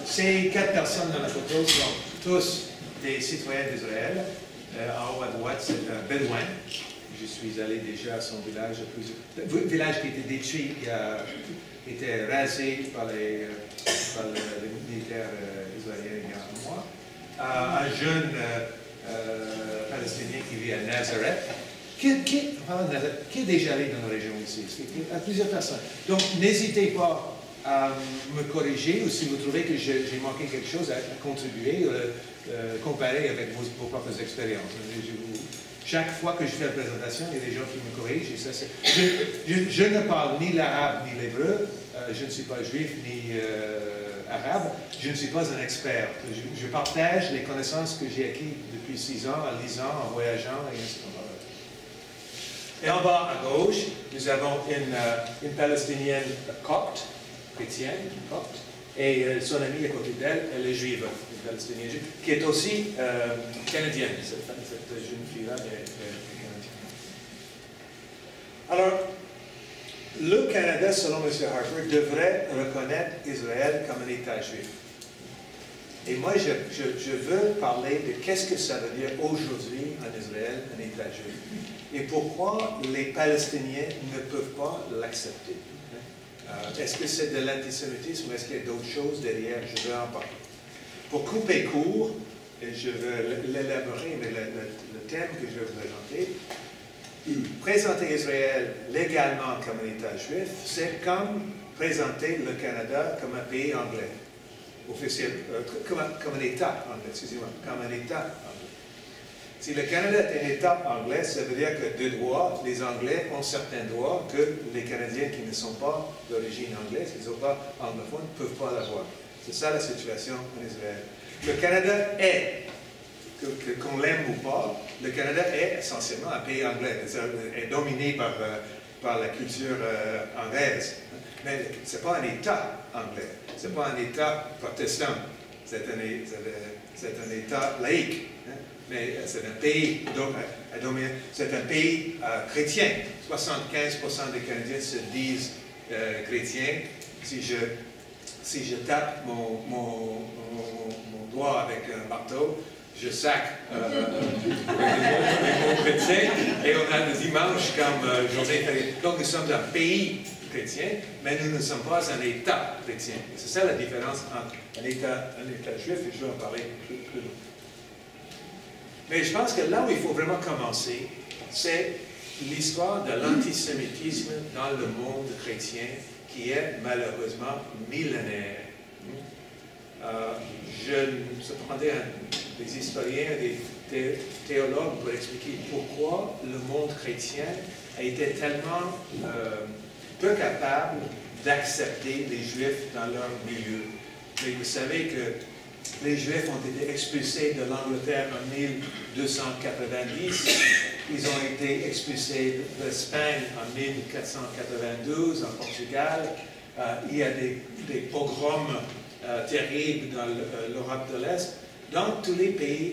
Ces 4 personnes dans la photo sont tous des citoyens d'Israël. En haut à droite, c'est un bédouin. Je suis allé déjà à son village. Le village qui était détruit, qui était rasé par les militaires israéliens il y a un mois. Un jeune Palestinien qui vit à Nazareth. Qui est déjà allé dans la région ici? Il y a plusieurs personnes. Donc, n'hésitez pas à me corriger ou si vous trouvez que j'ai manqué quelque chose à contribuer, comparer avec vos propres expériences. Chaque fois que je fais la présentation, il y a des gens qui me corrigent. Et ça, je ne parle ni l'arabe ni l'hébreu. Je ne suis pas juif ni arabe. Je ne suis pas un expert. Je partage les connaissances que j'ai acquises depuis 6 ans en lisant, en voyageant et ainsi de suite. Et en bas à gauche, nous avons une Palestinienne copte, chrétienne, copte, et son amie à côté d'elle, elle est juive, une Palestinienne juive, qui est aussi canadienne. Cette jeune fille-là est canadienne. Alors, le Canada, selon M. Harper, devrait reconnaître Israël comme un État juif. Et moi, je veux parler de qu'est-ce que ça veut dire aujourd'hui en Israël, un État juif. Et pourquoi les Palestiniens ne peuvent pas l'accepter. Est-ce que c'est de l'antisémitisme ou est-ce qu'il y a d'autres choses derrière? Je veux en parler. Pour couper court, et je veux l'élaborer, mais le thème que je vais vous présenter Israël légalement comme un État juif, c'est comme présenter le Canada comme un pays anglais. Officiel, comme un État anglais, excusez-moi, comme un État anglais. Si le Canada est un État anglais, ça veut dire que de droit, les Anglais ont certains droits que les Canadiens qui ne sont pas d'origine anglaise, qui ne sont pas anglophones, ne peuvent pas l'avoir. C'est ça la situation en Israël. Le Canada est, qu'on l'aime ou pas, le Canada est essentiellement un pays anglais, est dominé par la culture anglaise. Mais ce n'est pas un État anglais, ce n'est pas un État protestant, c'est un État laïque. Mais c'est un pays, c'est un pays chrétien. 75% des Canadiens se disent chrétiens. Si je tape mon doigt avec un marteau, je sac mon chrétien et on a le dimanche comme journée fériée. Donc nous sommes un pays chrétien, mais nous ne sommes pas un État chrétien. C'est ça la différence entre un État juif et je vais en parler plus loin. Mais je pense que là où il faut vraiment commencer, c'est l'histoire de l'antisémitisme dans le monde chrétien qui est malheureusement millénaire. Je prendrais des historiens, des théologues pour expliquer pourquoi le monde chrétien a été tellement peu capable d'accepter les Juifs dans leur milieu. Mais vous savez que les Juifs ont été expulsés de l'Angleterre en 1290. Ils ont été expulsés d'Espagne en 1492, en Portugal. Il y a des pogroms terribles dans l'Europe de l'Est. Dans tous les pays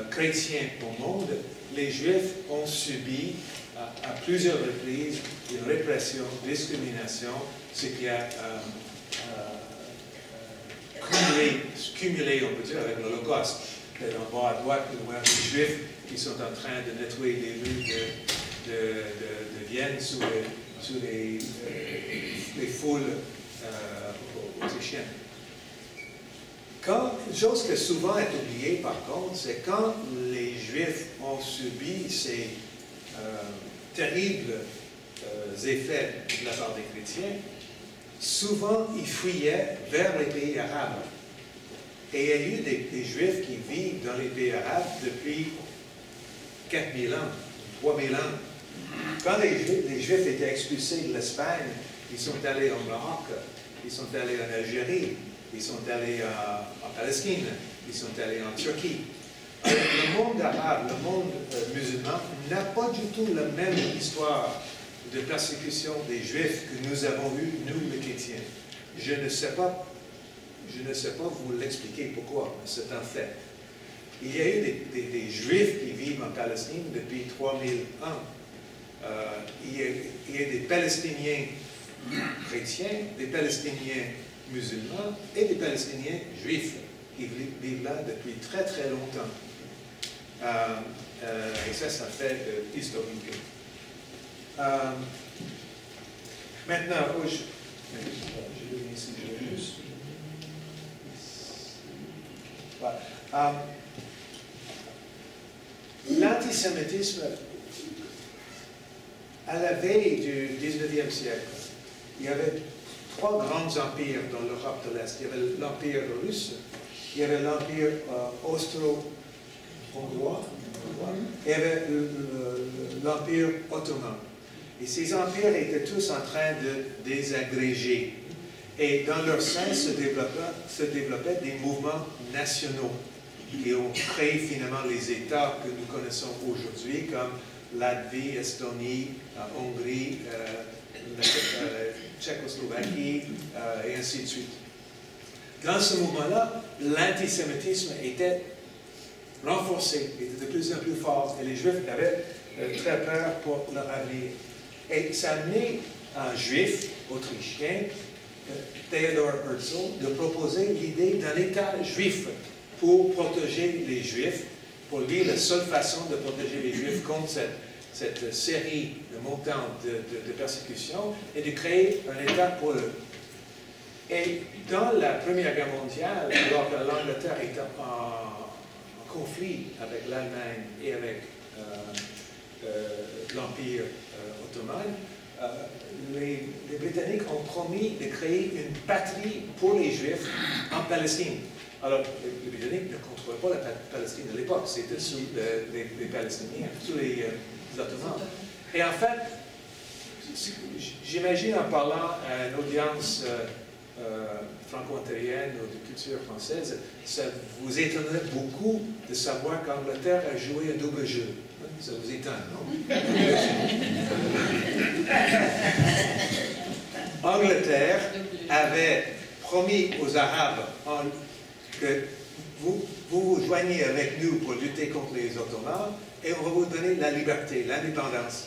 chrétiens au monde, les Juifs ont subi à plusieurs reprises une répression, une discrimination, ce qui a cumulé, on peut dire, avec l'Holocauste. En bas à droite, nous voyons les Juifs qui sont en train de nettoyer les rues de Vienne sous les foules autrichiennes. Chose qui souvent est oubliée, par contre, c'est quand les Juifs ont subi ces terribles effets de la part des chrétiens, souvent, ils fuyaient vers les pays arabes. Et il y a eu des Juifs qui vivent dans les pays arabes depuis 4000 ans, 3000 ans. Quand les Juifs étaient expulsés de l'Espagne, ils sont allés au Maroc, ils sont allés en Algérie, ils sont allés en Palestine, ils sont allés en Turquie. Le monde arabe, le monde musulman n'a pas du tout la même histoire de persécution des Juifs que nous avons eu, nous les chrétiens. Je ne sais pas vous l'expliquer pourquoi, mais c'est un fait. Il y a eu des Juifs qui vivent en Palestine depuis 3000 ans. Il y a des Palestiniens chrétiens, des Palestiniens musulmans et des Palestiniens juifs qui vivent là depuis très très longtemps. Et ça fait historique. Maintenant, je vais ici, juste. Voilà. L'antisémitisme, à la veille du 19e siècle, il y avait trois grands empires dans l'Europe de l'Est. Il y avait l'Empire russe, il y avait l'Empire austro-hongrois, et il y avait l'Empire ottoman. Et ces empires étaient tous en train de désagréger. Et dans leur sein se développaient des mouvements nationaux qui ont créé finalement les États que nous connaissons aujourd'hui, comme Latvie, Estonie, Hongrie, Tchécoslovaquie, et ainsi de suite. Dans ce mouvement-là, l'antisémitisme était renforcé, était de plus en plus fort, et les Juifs avaient très peur pour leur avenir. Et ça a amené un Juif autrichien, Theodor Herzl, de proposer l'idée d'un État juif pour protéger les Juifs. Pour lui, la seule façon de protéger les Juifs contre cette série de montantes de persécutions est de créer un État pour eux. Et dans la Première Guerre mondiale, alors que l'Angleterre était en conflit avec l'Allemagne et avec l'Empire ottoman, les Britanniques ont promis de créer une patrie pour les Juifs en Palestine. Alors, les Britanniques ne contrôlaient pas la Palestine à l'époque, c'était sous les Palestiniens, sous les Ottomans. Et en fait, j'imagine en parlant à une audience franco-ontarienne ou de culture française, ça vous étonnerait beaucoup de savoir qu'Angleterre a joué un double jeu. Ça vous étonne, non? Angleterre avait promis aux Arabes que vous joignez avec nous pour lutter contre les Ottomans et on va vous donner la liberté, l'indépendance.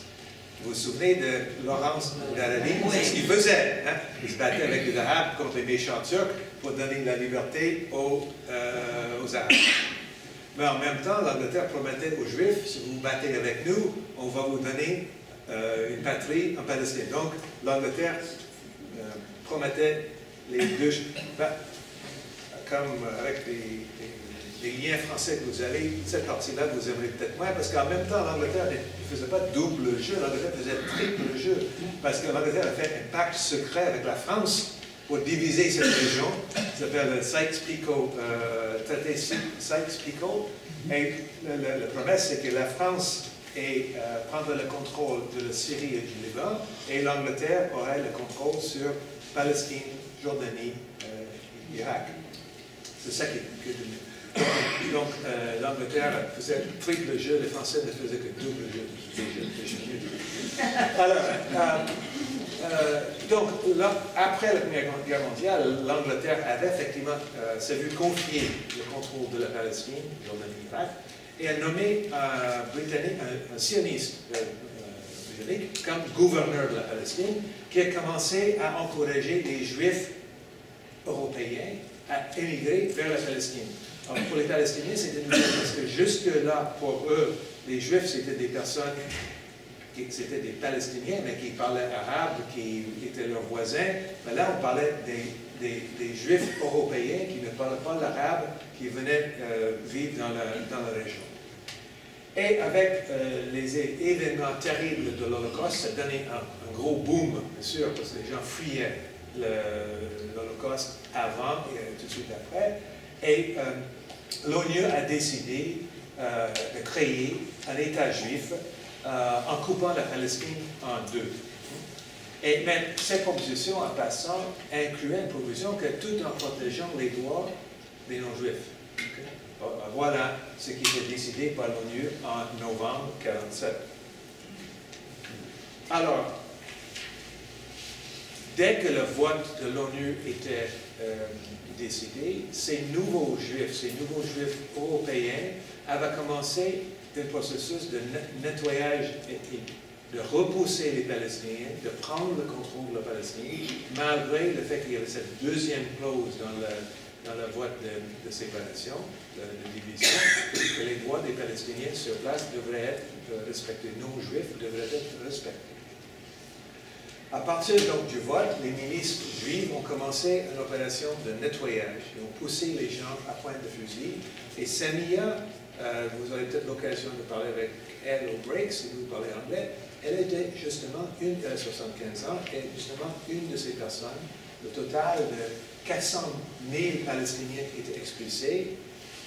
Vous vous souvenez de Laurence d'Arabie? C'est ce qu'il faisait. Hein? Il se battait avec les Arabes contre les méchants Turcs pour donner la liberté aux Arabes. Mais en même temps, l'Angleterre promettait aux Juifs, si vous vous battez avec nous, on va vous donner une patrie en Palestine. Donc, l'Angleterre promettait les deux. Ben, comme avec les liens français que vous avez, cette partie-là, vous aimerez peut-être moins, parce qu'en même temps, l'Angleterre ne faisait pas double jeu, l'Angleterre faisait triple jeu, parce que l'Angleterre a fait un pacte secret avec la France pour diviser cette région. Ça s'appelle le Sykes-Picot, traité Sykes-Picot. Et la promesse, c'est que la France prendrait le contrôle de la Syrie et du Liban, et l'Angleterre aurait le contrôle sur Palestine, Jordanie, Irak. C'est ça qui est devenu. Donc, l'Angleterre faisait triple jeu, les Français ne faisaient que double jeu. Alors, donc, là, après la Première Guerre mondiale, l'Angleterre avait effectivement s'est vu confier le contrôle de la Palestine, Jordanie, Irak, et a nommé un Britannique, un sioniste britannique, comme gouverneur de la Palestine, qui a commencé à encourager les Juifs européens à émigrer vers la Palestine. Alors, pour les Palestiniens, c'était nouveau parce que jusque-là, pour eux, les Juifs, c'était des personnes, c'était des Palestiniens, mais qui parlaient arabe, qui étaient leurs voisins. Mais là, on parlait des Juifs européens qui ne parlaient pas l'arabe, qui venaient vivre dans la région. Et avec les événements terribles de l'Holocauste, ça donnait un gros boom, bien sûr, parce que les gens fuyaient l'Holocauste avant et tout de suite après. Et l'ONU a décidé de créer un État juif en coupant la Palestine en deux. Et même cette proposition, en passant, incluait une proposition que tout en protégeant les droits des non-juifs. Okay? Voilà ce qui était décidé par l'ONU en novembre 1947. Alors, dès que le vote de l'ONU était décidé, ces nouveaux juifs européens avaient commencé un processus de nettoyage ethnique. de repousser les Palestiniens, de prendre le contrôle de la Palestine, malgré le fait qu'il y avait cette deuxième clause dans la voie de séparation, de division, que les droits des Palestiniens sur place devraient être respectés, non-juifs devraient être respectés. À partir donc du vote, les milices juives ont commencé une opération de nettoyage. Ils ont poussé les gens à pointe de fusil. Et Samia, vous aurez peut-être l'occasion de parler avec elle au break, si vous parlez anglais, elle était justement elle a 75 ans, et justement une de ces personnes. Le total de 400 000 Palestiniens étaient expulsés.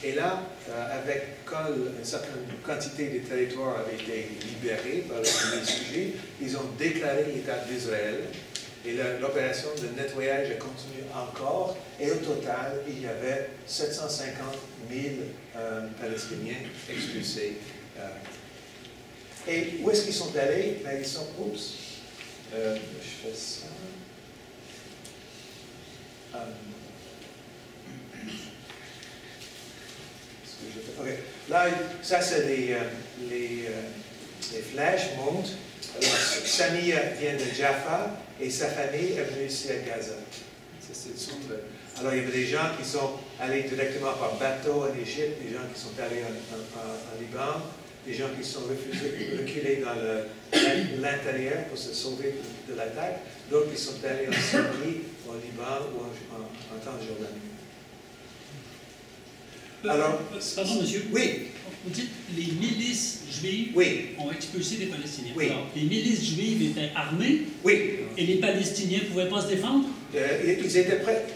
Et là, avec Col, une certaine quantité de territoires avait été libérée par les milices juives, ils ont déclaré l'État d'Israël. Et l'opération de nettoyage a continué encore. Et au total, il y avait 750 000 Palestiniens expulsés. Et où est-ce qu'ils sont allés? Ben, ils sont... Oups. Je fais ça. Okay. Là, ça, c'est les flèches montent. Alors, Samia vient de Jaffa et sa famille est venue ici à Gaza. C'est le centre. Alors, il y avait des gens qui sont allés directement par bateau en Égypte, des gens qui sont allés en Liban, des gens qui sont reculés dans l'intérieur pour se sauver de l'attaque, d'autres qui sont allés en Syrie, au Liban ou en Transjordanie. Alors, pardon, monsieur. Oui. Vous dites les milices juives ont expulsé les Palestiniens. Oui. Alors, les milices juives étaient armées. Oui. Et les Palestiniens ne pouvaient pas se défendre? Ils étaient prêts.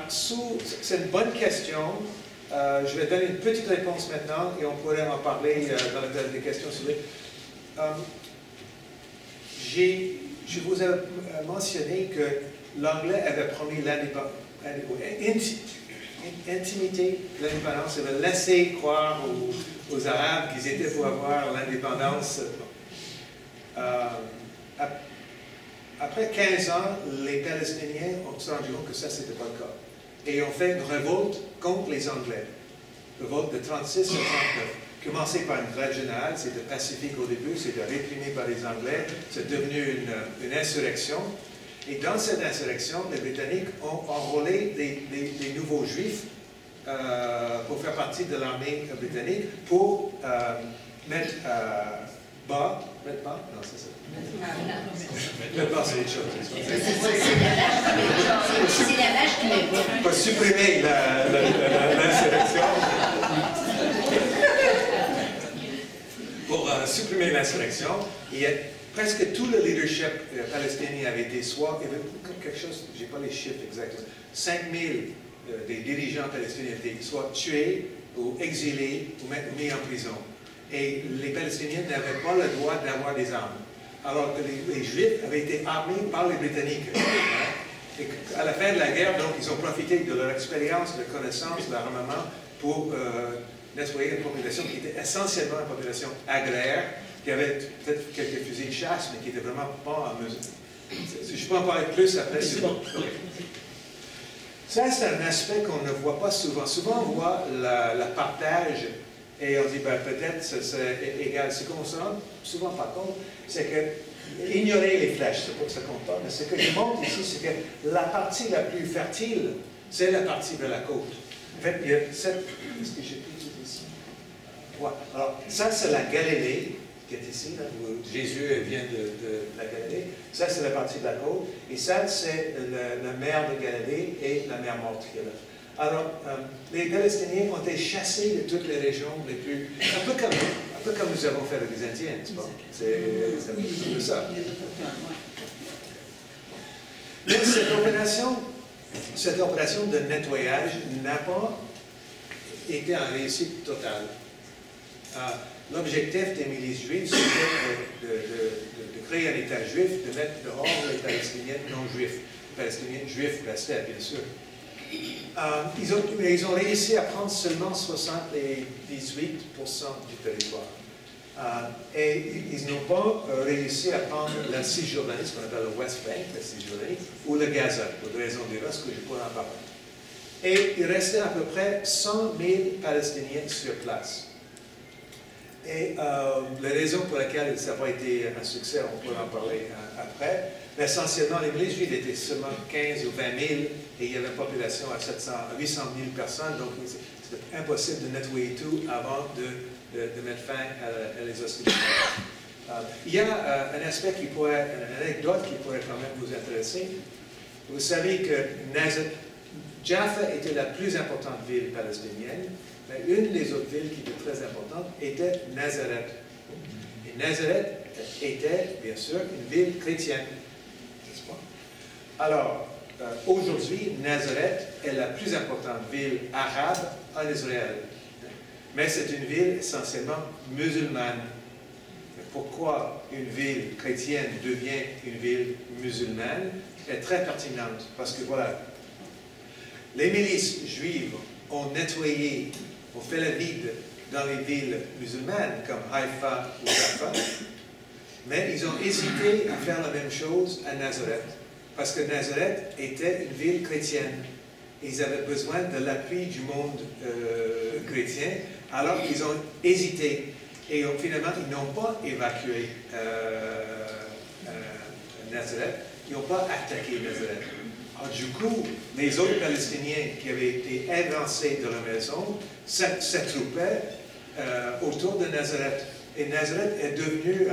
C'est une bonne question. Je vais donner une petite réponse maintenant et on pourrait en parler dans la période des questions. Je vous ai mentionné que l'anglais avait promis intimité l'indépendance, avait laissé croire aux Arabes qu'ils étaient pour avoir l'indépendance. Après 15 ans, les Palestiniens ont se rendu compte que ça, ce n'était pas le cas. Et ont fait une révolte contre les Anglais. Révolte de 36 à 39. Commencé par une grève générale, c'était pacifique au début, c'était réprimé par les Anglais, c'est devenu une insurrection. Et dans cette insurrection, les Britanniques ont enrôlé des nouveaux Juifs pour faire partie de l'armée britannique pour mettre bas, non, c'est ça. Mettre bas, c'est autre chose. C'est la vache qui met bas. Pour supprimer l'insurrection. Pour supprimer l'insurrection, presque tout le leadership palestinien avait été soit, il y avait quelque chose, je n'ai pas les chiffres exactement, 5000 des dirigeants palestiniens étaient soit tués ou exilés ou même mis en prison. Et les Palestiniens n'avaient pas le droit d'avoir des armes. Alors que les Juifs avaient été armés par les Britanniques. Et à la fin de la guerre, donc, ils ont profité de leur expérience, de connaissance, de l'armement pour nettoyer une population qui était essentiellement une population agraire, qui avait peut-être quelques fusils de chasse, mais qui n'était vraiment pas en mesure. Je peux en parler plus après. Ça, c'est un aspect qu'on ne voit pas souvent. Souvent, on voit le partage et on dit, ben, peut-être c'est égal. Ce qu'on se rend souvent pas compte, c'est que ignorer les flèches, c'est pas que ça compte pas, mais ce que je montre ici, c'est que la partie la plus fertile, c'est la partie de la côte. En fait, il y a cette... Est-ce que j'ai tout ici? Ouais. Alors, ça, c'est la Galilée, qui est ici, là, où Jésus vient de la Galilée. Ça, c'est la partie de la côte. Et ça, c'est la mer de Galilée et la mer Morte qui est là. Alors, les Palestiniens ont été chassés de toutes les régions les plus... Un peu comme nous avons fait avec les Indiens, n'est-ce pas? C'est un peu ça. Mais cette opération de nettoyage n'a pas été en réussite totale. L'objectif des milices juives, c'était de créer un État juif, de mettre dehors les Palestiniens non-juifs. Les Palestiniens juifs restaient, bien sûr. Ils ont réussi à prendre seulement 78% du territoire. Et ils n'ont pas réussi à prendre la Cisjordanie, ce qu'on appelle le West Bank, la Cisjordanie, ou le Gaza, pour des raisons diverses que je pourrais en parler. Et il restait à peu près 100 000 Palestiniens sur place. Et la raison pour laquelle ça n'a pas été un succès, on pourra en parler après. Mais essentiellement, l'Église juive était seulement 15 ou 20 000 et il y avait une population à 800 000 personnes, donc c'était impossible de nettoyer tout avant de mettre fin à les hostilités. Il y a un aspect une anecdote qui pourrait quand même vous intéresser. Vous savez que Jaffa était la plus importante ville palestinienne, mais une des autres villes qui était très importante était Nazareth. Et Nazareth était, bien sûr, une ville chrétienne. N'est-ce pas? Alors, aujourd'hui, Nazareth est la plus importante ville arabe en Israël. Mais c'est une ville essentiellement musulmane. Pourquoi une ville chrétienne devient une ville musulmane est très pertinente. Parce que voilà, les milices juives ont nettoyé, ont fait la vide dans les villes musulmanes comme Haïfa ou Jaffa, mais ils ont hésité à faire la même chose à Nazareth, parce que Nazareth était une ville chrétienne. Ils avaient besoin de l'appui du monde chrétien, alors ils ont hésité. Et finalement, ils n'ont pas évacué Nazareth, ils n'ont pas attaqué Nazareth. Alors, du coup, les autres Palestiniens qui avaient été évincés de la maison s'attroupaient autour de Nazareth. Et Nazareth est devenue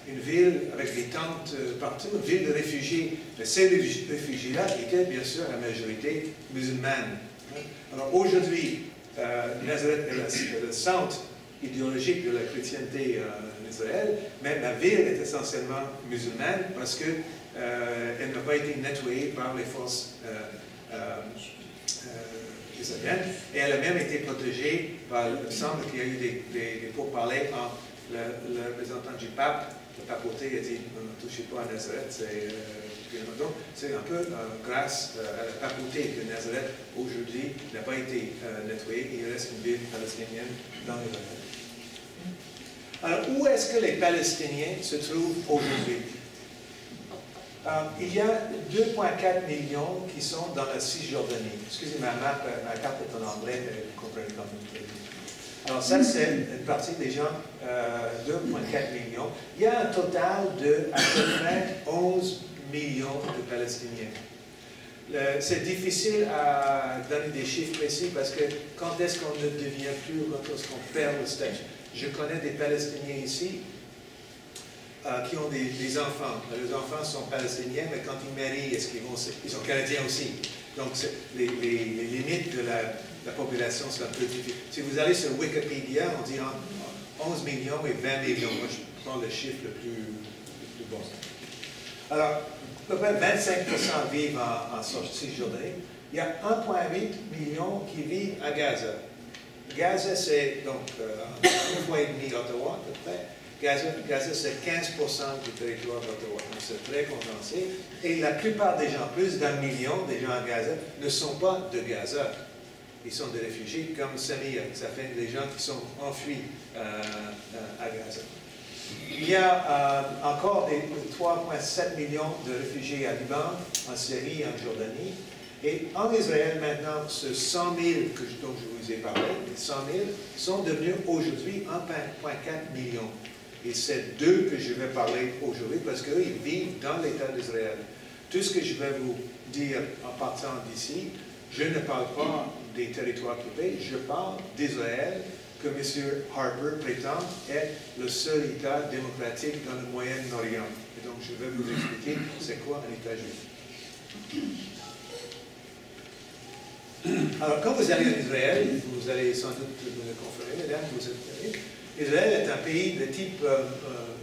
une ville avec des tentes partout, une ville de réfugiés. Mais ces réfugiés-là étaient bien sûr la majorité musulmane. Alors aujourd'hui, Nazareth est le centre idéologique de la chrétienté en Israël, mais la ville est essentiellement musulmane parce qu'elle n'a pas été nettoyée par les forces israéliennes, et elle a même été protégée par, il semble qu'il y a eu des pourparlers entre le représentant du pape, le papauté a dit ne touchez pas à Nazareth, donc c'est un peu grâce à la papauté que Nazareth aujourd'hui n'a pas été nettoyée, il reste une ville palestinienne dans l'Israël. Alors, où est-ce que les Palestiniens se trouvent aujourd'hui? Il y a 2,4 millions qui sont dans la Cisjordanie. Excusez ma carte est en anglais, mais vous comprenez quand même. Alors ça, c'est une partie des gens, 2,4 millions. Il y a un total de à peu près 11 millions de Palestiniens. C'est difficile à donner des chiffres précis parce que quand est-ce qu'on ne devient plus, quand est-ce qu'on perd le statut? Je connais des Palestiniens ici qui ont des enfants. Les enfants sont palestiniens, mais quand ils marient, ils sont canadiens aussi. Donc les limites de la population sont un peu difficiles. Si vous allez sur Wikipédia, on dit 11 millions et 20 millions. Moi, je prends le chiffre le plus bon. Alors, à peu près 25% vivent en Cisjordanie. Il y a 1,8 million qui vivent à Gaza. Gaza, c'est donc 1,5 fois Ottawa, à peu près. Gaza, c'est 15% du territoire d'Ottawa. Donc, c'est très condensé. Et la plupart des gens, plus d'1 million des gens à Gaza, ne sont pas de Gaza. Ils sont des réfugiés comme Samir. Ça fait des gens qui sont enfuis à Gaza. Il y a encore 3,7 millions de réfugiés à Liban, en Syrie, en Jordanie. Et en Israël, maintenant, ce 100 000 dont je vous ai parlé, les 100 000, sont devenus aujourd'hui 1,4 million. Et c'est d'eux que je vais parler aujourd'hui parce qu'eux, ils vivent dans l'État d'Israël. Tout ce que je vais vous dire en partant d'ici, je ne parle pas des territoires occupés, je parle d'Israël, que M. Harper prétend être le seul État démocratique dans le Moyen-Orient. Et donc, je vais vous expliquer c'est quoi un État juif. Alors, quand vous allez en Israël, vous allez sans doute me le confirmer, mesdames, vous êtes Israël est un pays de type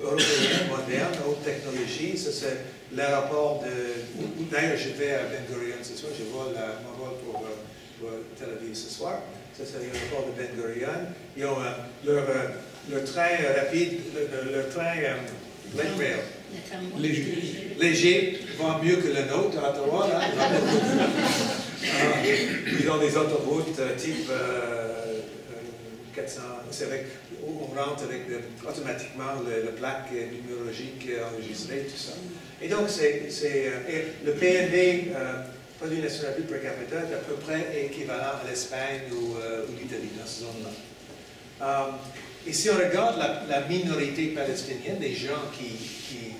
européen, moderne, haute technologie. Ça, c'est l'aéroport de... D'ailleurs, je vais à Ben Gurion ce soir. Je vole pour Tel Aviv ce soir. Ça, c'est l'aéroport de Ben Gurion. Ils ont leur train rapide, leur train light rail. Léger, va mieux que le nôtre à Ottawa. Là. Ils ont des autoroutes type 400. On rentre avec automatiquement la plaque numérologique enregistrée, tout ça. Et donc, le PNB, produit national brut per capita, est à peu près équivalent à l'Espagne ou l'Italie, dans ce zone-là. Et si on regarde la minorité palestinienne, des gens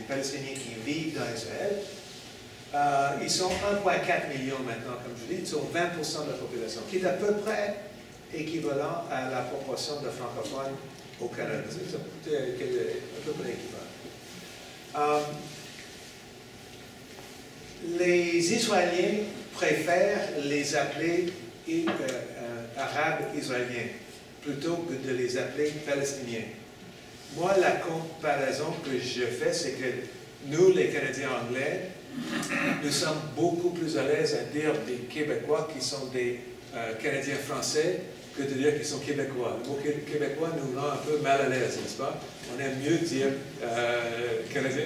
Palestiniens qui vivent dans Israël, ils sont 1,4 million maintenant, comme je dis, ils sont 20% de la population, qui est à peu près équivalent à la proportion de francophones au Canada. C'est à peu près équivalent. Les Israéliens préfèrent les appeler Arabes israéliens plutôt que de les appeler Palestiniens. Moi, la comparaison que je fais, c'est que nous, les Canadiens anglais, nous sommes beaucoup plus à l'aise à dire des Québécois qui sont des Canadiens français que de dire qu'ils sont Québécois. Le mot Québécois nous rend un peu mal à l'aise, n'est-ce pas? On aime mieux dire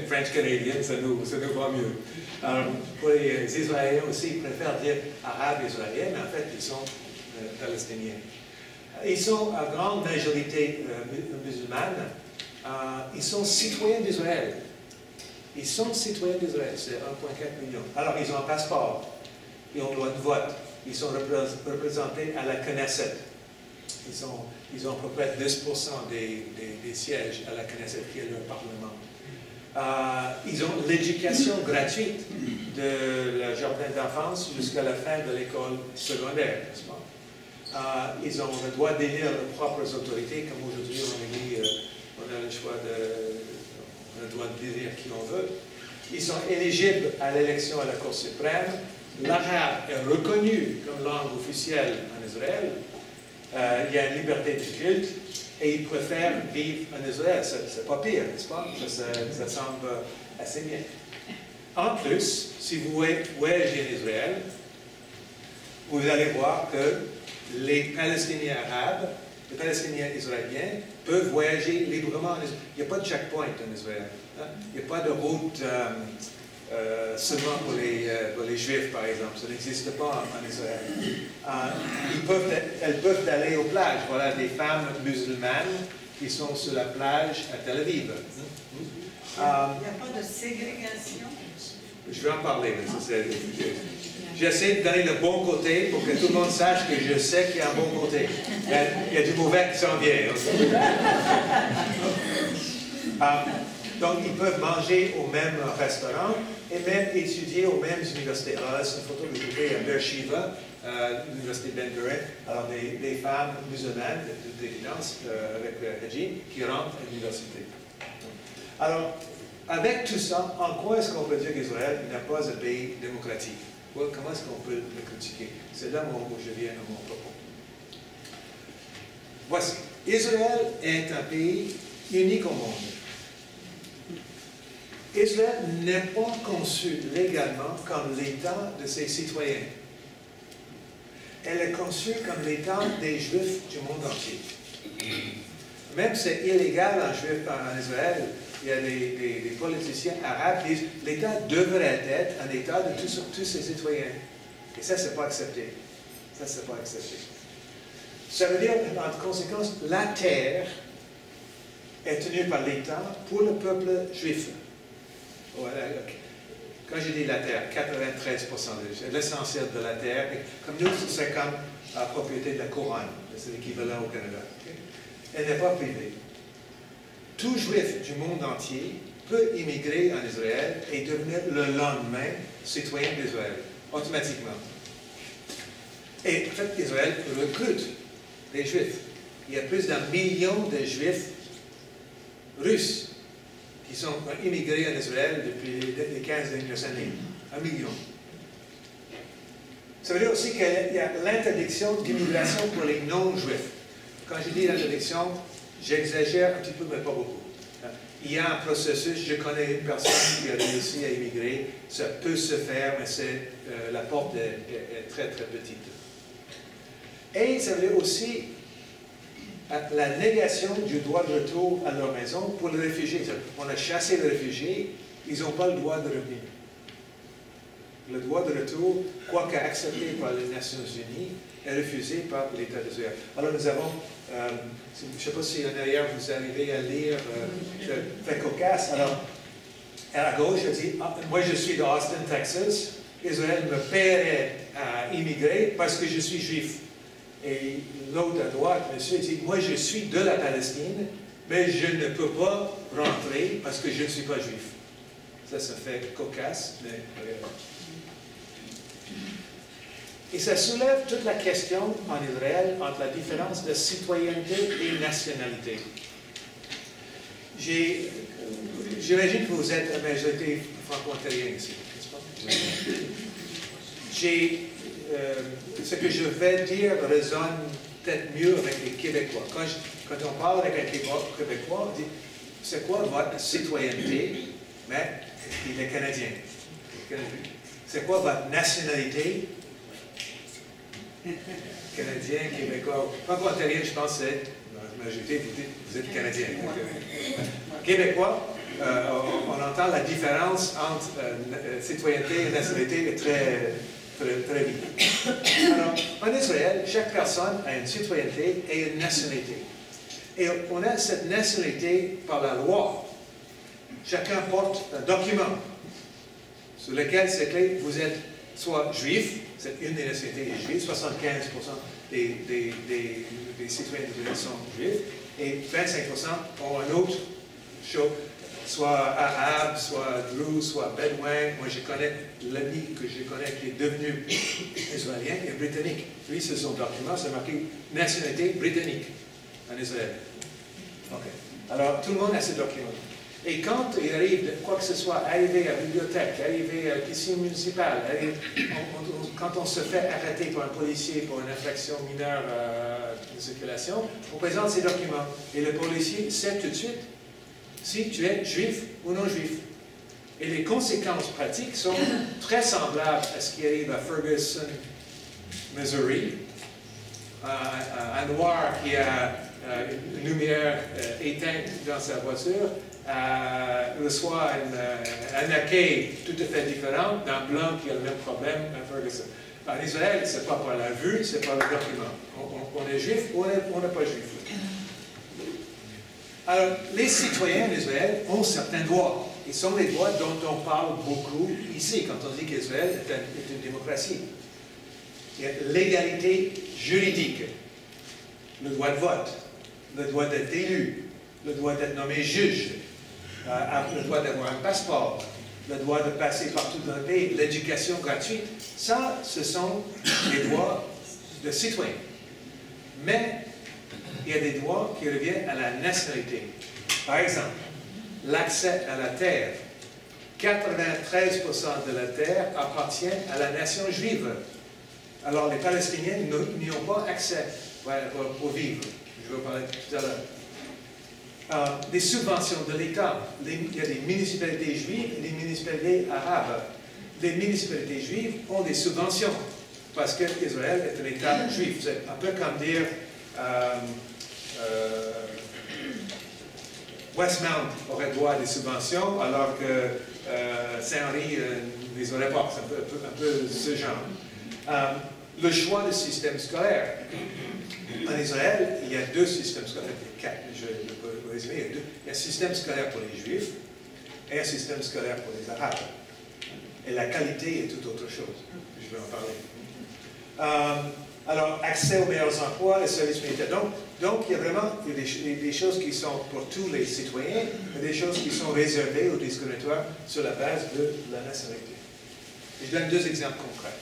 French Canadian, ça nous va mieux. Alors, pour les Israéliens aussi, ils préfèrent dire Arabes israéliens, mais en fait, ils sont Palestiniens. Ils sont à grande majorité musulmane. Ils sont citoyens d'Israël. Ils sont citoyens d'Israël, c'est 1,4 million. Alors, ils ont un passeport, ils ont droit de vote, ils sont représentés à la Knesset. Ils ont à peu près 10% des sièges à la Knesset, qui est leur parlement. Ils ont l'éducation gratuite de le jardin d'enfance jusqu'à la fin de l'école secondaire, n'est-ce pas? Ils ont le droit d'élire leurs propres autorités, comme aujourd'hui on a le choix on a le droit d'élire qui on veut. Ils sont éligibles à l'élection à la Cour suprême. L'arabe est reconnu comme langue officielle en Israël. Il y a une liberté de culte et ils préfèrent vivre en Israël. C'est pas pire, n'est-ce pas? Ça semble assez bien. En plus, si vous voyagez en Israël, vous allez voir que les Palestiniens arabes, les Palestiniens israéliens peuvent voyager librement en Israël. Il n'y a pas de checkpoint en Israël. Hein? Il n'y a pas de route seulement pour les Juifs, par exemple. Ça n'existe pas en Israël. Elles peuvent aller aux plages. Voilà des femmes musulmanes qui sont sur la plage à Tel Aviv. Il n'y a pas de ségrégation? Je vais en parler. J'essaie de donner le bon côté pour que tout le monde sache que je sais qu'il y a un bon côté. Il y a du mauvais qui s'en vient. Donc, ils peuvent manger au même restaurant et même étudier aux mêmes universités. Alors là, c'est une photo que j'ai faite à Beersheba, l'université Ben Gurion. Alors, des femmes musulmanes, de toute évidence, avec le hijab, qui rentrent à l'université. Alors, avec tout ça, en quoi est-ce qu'on peut dire qu'Israël n'est pas un pays démocratique? Comment est-ce qu'on peut le critiquer? C'est là où je viens à mon propos. Voici. Israël est un pays unique au monde. Israël n'est pas conçu légalement comme l'État de ses citoyens. Elle est conçue comme l'État des Juifs du monde entier. Même si c'est illégal en Israël, il y a des politiciens arabes qui disent que l'État devrait être un État de tous ses citoyens. Et ça, c'est pas accepté. Ça, c'est pas accepté. Ça veut dire, en conséquence, la terre est tenue par l'État pour le peuple juif. Voilà. Quand je dis la terre, 93% de l'essentiel de la terre, comme nous, c'est comme la propriété de la couronne. C'est l'équivalent au Canada. Okay? Elle n'est pas privée. Tout juif du monde entier peut immigrer en Israël et devenir le lendemain citoyen d'Israël, automatiquement. Et en fait, Israël recrute les juifs. Il y a plus d'1 million de juifs russes qui sont immigrés en Israël depuis les 15 dernières années. 1 million. Ça veut dire aussi qu'il y a l'interdiction d'immigration pour les non-juifs. Quand je dis l'interdiction, j'exagère un petit peu, mais pas beaucoup. Il y a un processus, je connais une personne qui a réussi à immigrer, ça peut se faire, mais la porte est très, très petite. Et ça veut dire aussi la négation du droit de retour à leur maison pour les réfugiés. On a chassé les réfugiés, ils n'ont pas le droit de revenir. Le droit de retour, quoique accepté par les Nations Unies, est refusé par l'État d'Israël. Alors nous avons, je ne sais pas si en arrière vous arrivez à lire, c'est très cocasse. Alors, à gauche, elle dit, moi je suis d'Austin, Texas, Israël me paierait à immigrer parce que je suis juif. Et l'autre à droite, monsieur, dit, moi je suis de la Palestine, mais je ne peux pas rentrer parce que je ne suis pas juif. Ça fait cocasse, mais... Et ça soulève toute la question en Israël entre la différence de citoyenneté et nationalité. J'imagine que vous êtes la majorité franco-ontarienne ici, n'est-ce pas? Ce que je vais dire résonne peut-être mieux avec les Québécois. Quand on parle avec un Québécois, on dit, c'est quoi votre citoyenneté? Mais il est Canadien. C'est quoi votre nationalité? Canadien, Québécois. Franco-ontarien, je pense que c'est, dans la majorité, vous êtes Canadien. Québécois, on entend la différence entre citoyenneté et nationalité est très vite. Alors, en Israël, chaque personne a une citoyenneté et une nationalité. Et on a cette nationalité par la loi. Chacun porte un document sur lequel c'est clair vous êtes soit juif, c'est une des nationalités des juifs, 75% des citoyens d'Israël sont juifs, et 25% ont un autre chose, soit arabe, soit drou, soit bédouin. Moi, je connais l'ami que je connais qui est devenu israélien et britannique. Lui, c'est son document, c'est marqué nationalité britannique en Israël. Okay. Alors, tout le monde a ce document. Et quand il arrive, quoi que ce soit, arriver à la bibliothèque, arriver à la piscine municipale, quand on se fait arrêter par un policier pour une infraction mineure de circulation, on présente ces documents. Et le policier sait tout de suite si tu es juif ou non juif. Et les conséquences pratiques sont très semblables à ce qui arrive à Ferguson, Missouri. Un noir qui a une lumière éteinte dans sa voiture reçoit un accueil tout à fait différent d'un blanc qui a le même problème à Ferguson. En Israël, ce n'est pas par la vue, c'est par le document. On est juif ou on n'est pas juif. Alors, les citoyens d'Israël ont certains droits. Ils sont les droits dont on parle beaucoup ici, quand on dit qu'Israël est une démocratie. Il y a l'égalité juridique, le droit de vote, le droit d'être élu, le droit d'être nommé juge, le droit d'avoir un passeport, le droit de passer partout dans le pays, l'éducation gratuite. Ça, ce sont les droits de citoyens. Mais il y a des droits qui reviennent à la nationalité. Par exemple, l'accès à la terre. 93% de la terre appartient à la nation juive. Alors, les Palestiniens n'y ont pas accès pour vivre. Je vais en parler tout à l'heure. Les subventions de l'État. Il y a des municipalités juives et des municipalités arabes. Les municipalités juives ont des subventions parce qu'Israël est un État juif. C'est un peu comme dire Westmount aurait droit à des subventions alors que Saint-Henri ne les aurait pas. C'est un peu ce genre. Le choix du système scolaire. En Israël, il y a deux systèmes scolaires. Je vais résumer. Il y a un système scolaire pour les Juifs et un système scolaire pour les Arabes. Et la qualité est tout autre chose. Je vais en parler. Alors, accès aux meilleurs emplois, les services militaires. Donc il y a vraiment des choses qui sont pour tous les citoyens et des choses qui sont réservées ou discriminatoires sur la base de la nationalité. Je donne deux exemples concrets.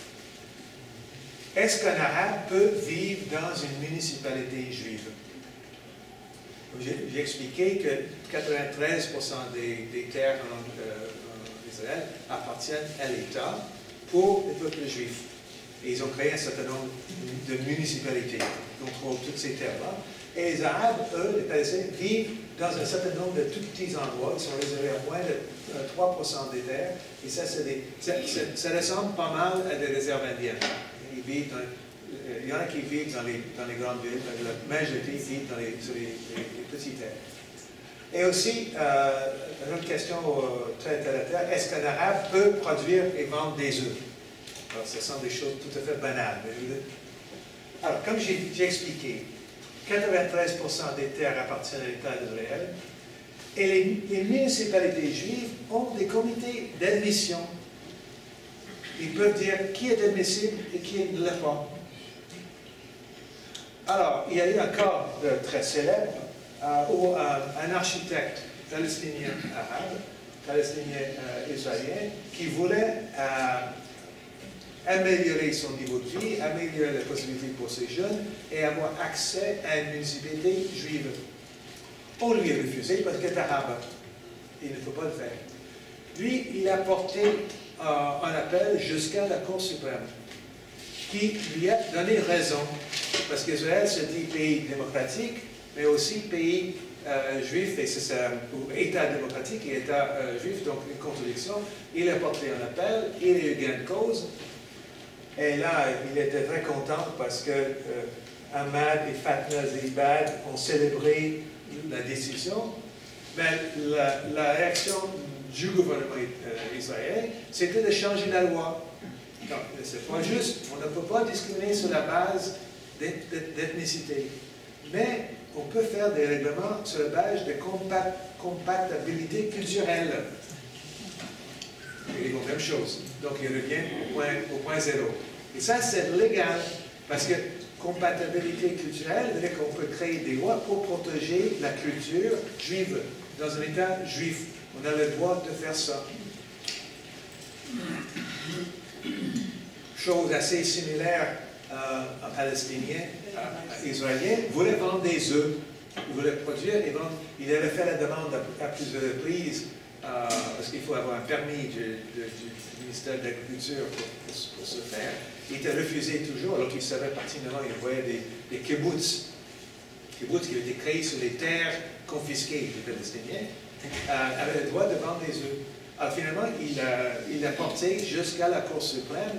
Est-ce qu'un arabe peut vivre dans une municipalité juive? J'ai expliqué que 93% des terres en Israël appartiennent à l'État pour les peuples juifs. Et ils ont créé un certain nombre de municipalités qui contrôlent toutes ces terres-là. Et les Arabes, eux, les Palestiniens, vivent dans un certain nombre de tout petits endroits. Ils sont réservés à moins de 3% des terres. Et ça ressemble pas mal à des réserves indiennes. Il y en a qui vivent dans les grandes villes, mais la majorité vivent sur les petites terres. Et aussi, une autre question très terre à terre, est-ce qu'un arabe peut produire et vendre des œufs? Alors, ce sont des choses tout à fait banales. Alors, comme j'ai expliqué, 93% des terres appartiennent à l'État d'Israël et les municipalités juives ont des comités d'admission. Ils peuvent dire qui est admissible et qui ne l'est pas. Alors, il y a eu un cas très célèbre où un architecte palestinien arabe, palestinien-israélien, qui voulait améliorer son niveau de vie, améliorer les possibilités pour ces jeunes et avoir accès à une municipalité juive. On lui a refusé parce qu'il est arabe. Il ne peut pas le faire. Lui, il a porté un appel jusqu'à la Cour suprême, qui lui a donné raison, parce qu'Israël se dit pays démocratique, mais aussi pays juif, et c'est ça, État démocratique et État juif, donc une contradiction. Il a porté un appel, il a eu gain de cause, et là, il était très content parce que Ahmad et Fatma Zibad ont célébré la décision, mais la réaction du gouvernement israélien, c'était de changer la loi. Non, c'est pas juste, on ne peut pas discriminer sur la base d'ethnicité, mais on peut faire des règlements sur la base de compatibilité culturelle. Et la même chose. Donc, il revient au point zéro. Et ça, c'est légal, parce que compatibilité culturelle veut dire qu'on peut créer des lois pour protéger la culture juive dans un État juif. On a le droit de faire ça. Chose assez similaire en palestinien, israélien, voulait vendre des œufs, il voulait produire et vendre. Il avait fait la demande à plusieurs reprises, parce qu'il faut avoir un permis du ministère de l'Agriculture pour ce faire. Il était refusé toujours, alors qu'il savait pertinemment, il voyait des kibbutz qui avaient été créés sur les terres confisquées des Palestiniens, avaient le droit de vendre des œufs. Alors finalement, il a porté jusqu'à la Cour suprême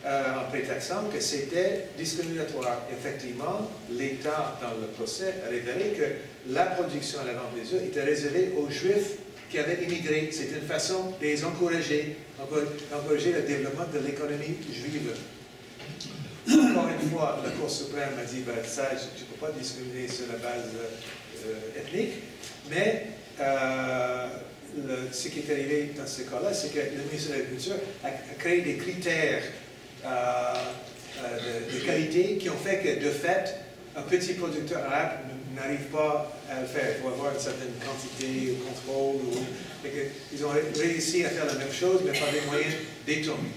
en prétextant que c'était discriminatoire. Effectivement, l'État, dans le procès, a révélé que la production et la vente des œufs était réservée aux Juifs qui avaient immigré. C'était une façon de les encourager, d'encourager le développement de l'économie juive. Encore une fois, la Cour suprême a dit, ben, ça, tu ne peux pas discriminer sur la base ethnique, mais ce qui est arrivé dans ce cas-là, c'est que le ministère de l'Agriculture a créé des critères de qualité qui ont fait que, de fait, un petit producteur arabe n'arrive pas à le faire. Il faut avoir une certaine quantité, contrôle. Ils ont réussi à faire la même chose, mais par des moyens détournés.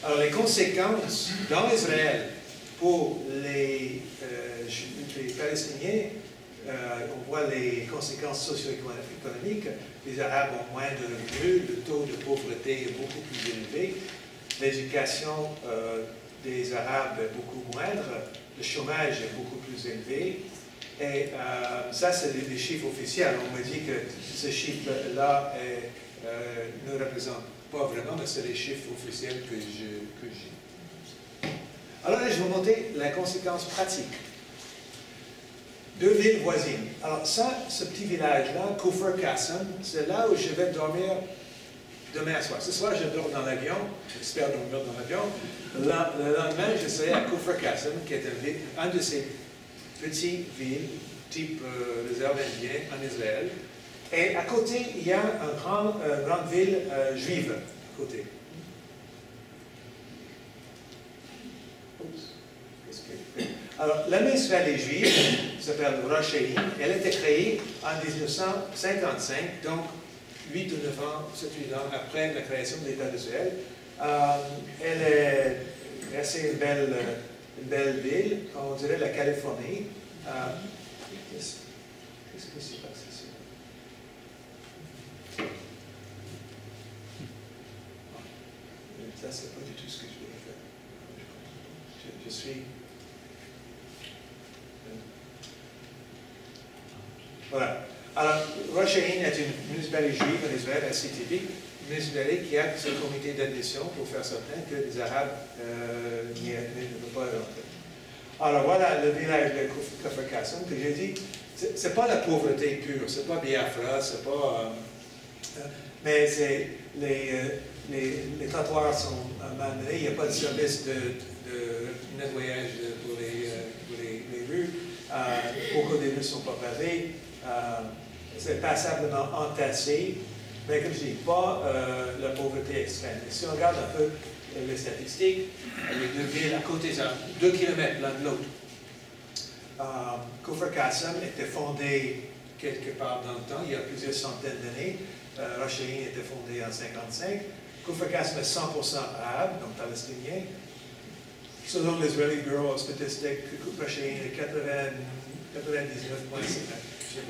Alors, les conséquences dans Israël pour les Palestiniens, on voit les conséquences socio-économiques. Les Arabes ont moins de revenus, le taux de pauvreté est beaucoup plus élevé, l'éducation des Arabes est beaucoup moindre, le chômage est beaucoup plus élevé. Et ça, c'est les chiffres officiels. On me dit que ce chiffre-là ne représente pas vraiment, mais c'est les chiffres officiels que j'ai. Alors là, je vais vous montrer la conséquence pratique. Deux villes voisines. Alors ça, ce petit village-là, Kufr Qasim, c'est là où je vais dormir demain soir. Ce soir, je dors dans l'avion, j'espère dormir dans l'avion. Le lendemain, je serai à Kufr Qasim, qui est un de ces petites villes, type réserve indienne en Israël. Et à côté, il y a une grande ville juive, à côté. Alors, la municipalité juive s'appelle Rosh Haim. Elle a été créée en 1955, donc 8 ou 9 ans, 7 8 ans après la création de l'État d'Israël. Elle est assez une belle ville, on dirait la Californie. Qu'est-ce que c'est passé ici? Ça, c'est pas du tout ce que je voulais faire. Je suis... Voilà. Alors, Rosh Haim est une municipalité juive en Israël assez typique, une municipalité qui a ce comité d'admission pour faire certain que les Arabes ne peuvent pas rentrer. Alors voilà le village de Kufr Qasim que j'ai dit, c'est pas la pauvreté pure, c'est pas Biafra, c'est pas... mais c'est les trottoirs sont mal menés, il n'y a pas de service de nettoyage pour les rues, beaucoup des rues ne sont pas pavées. C'est passablement entassé, mais comme je dis, pas la pauvreté extrême. Et si on regarde un peu les statistiques, les deux villes à côté, 2 kilomètres l'un de l'autre. Kfar Qasim était fondé quelque part dans le temps, il y a plusieurs centaines d'années. Rosh Ain était fondé en 1955. Kfar Qasim est 100% arabe, donc palestinien. Selon l'Israeli Bureau of Statistics, Rosh Ain est 99,5%.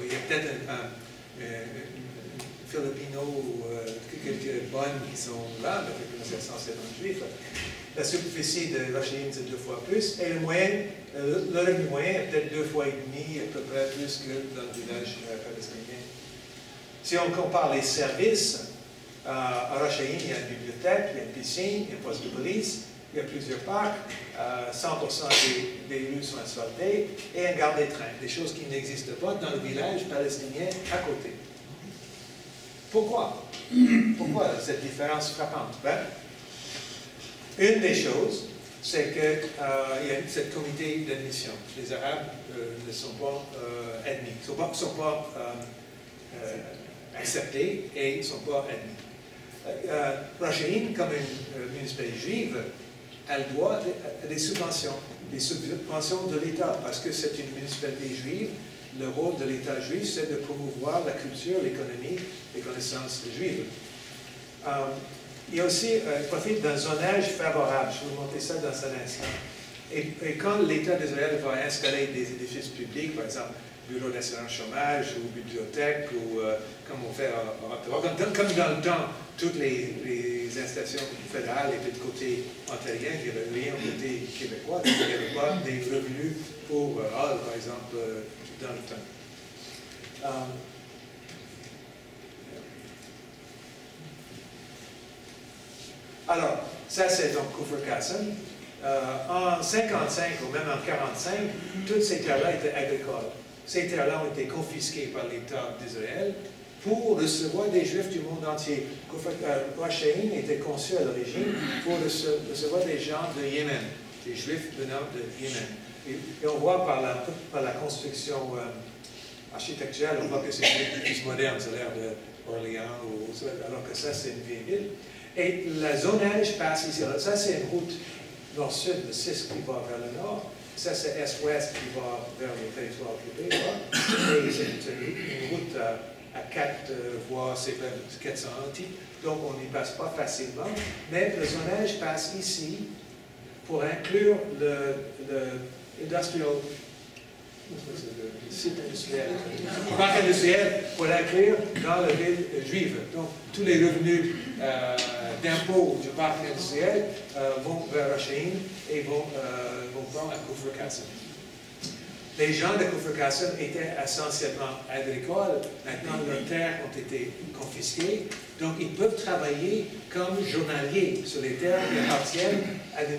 Il y a peut-être un Filipino ou quelques bonnes qui sont là, mais c'est essentiellement juif. La superficie de Rosh Ain, c'est 2 fois plus, et le revenu moyen est peut-être 2 fois et demi, à peu près plus que dans le village palestinien. Si on compare les services, à Rosh Ain, il y a une bibliothèque, il y a une piscine, il y a un poste de police, il y a plusieurs parcs, 100% des rues sont asphaltées, et un gare des trains, des choses qui n'existent pas dans le village palestinien à côté. Pourquoi? Pourquoi cette différence frappante? Ben, une des choses, c'est qu'il y a cette comité d'admission. Les Arabes ne sont pas admis, ne sont pas acceptés et ne sont pas admis. Rosh Ain, comme une municipalité juive, elle doit des subventions de l'État, parce que c'est une municipalité juive. Le rôle de l'État juif, c'est de promouvoir la culture, l'économie, les connaissances juives. Il y a aussi, il profite d'un zonage favorable. Je vais vous montrer ça dans un instant. Et quand l'État d'Israël va installer des édifices publics, par exemple, bureau d'assurance chômage ou bibliothèque, ou comme on fait comme dans le temps, toutes les installations fédérales étaient de côté ontarien, il n'y avait rien côté québécois, donc il n'y avait pas des revenus pour Hall, par exemple, dans le temps. Alors, ça c'est donc Kfar Qasim. En 1955 ou même en 1945, toutes ces terres-là étaient agricoles. Ces terres-là ont été confisquées par l'État d'Israël pour recevoir des Juifs du monde entier. Rosh Ain était conçu à l'origine pour recevoir des gens de Yémen, des Juifs venant de Yémen. Et on voit par la construction architecturale, on voit que c'est plus moderne, ça a l'air d'Orléans, alors que ça c'est une vieille ville. Et le zonage passe ici. Alors, ça c'est une route nord-sud, le 6 qui va vers le nord. Ça c'est est-ouest qui va vers le territoire occupé. Et c'est une route à 4 voies, c'est 400 types, donc on n'y passe pas facilement. Mais le zonage passe ici pour inclure le site industriel, le parc industriel, pour l'inclure dans la ville juive. Donc tous les revenus d'impôts du parc industriel vont vers Rosh Ain et vont prendre à Kfar Qasim. Les gens de Kfar Qasim étaient essentiellement agricoles. Maintenant, leurs terres ont été confisquées. Donc, ils peuvent travailler comme journaliers sur les terres qui appartiennent à des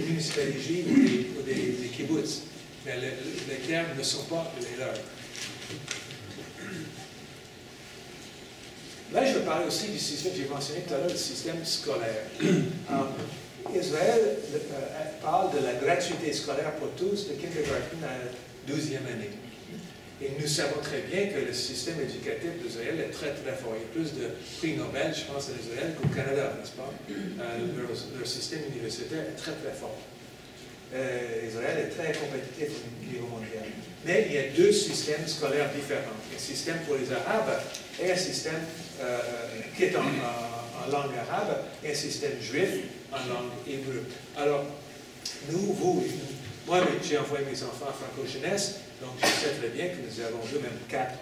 municipalités juives ou des kibbutz. Mais les terres ne sont pas les leurs. Là, je vais parler aussi du système, j'ai mentionné tout à l'heure, le système scolaire. Israël parle de la gratuité scolaire pour tous de kindergarten à la 12e année. Et nous savons très bien que le système éducatif d'Israël est très très fort. Il y a plus de prix Nobel, je pense, en Israël qu'au Canada, n'est-ce pas? Leur système universitaire est très très fort. Israël est très compétitif au niveau mondial. Mais il y a 2 systèmes scolaires différents. Un système pour les Arabes et un système qui est en langue arabe et un système juif en langue hébreu. Alors, moi j'ai envoyé mes enfants à Franco-Jeunesse, donc je sais très bien que nous avons 2, même 4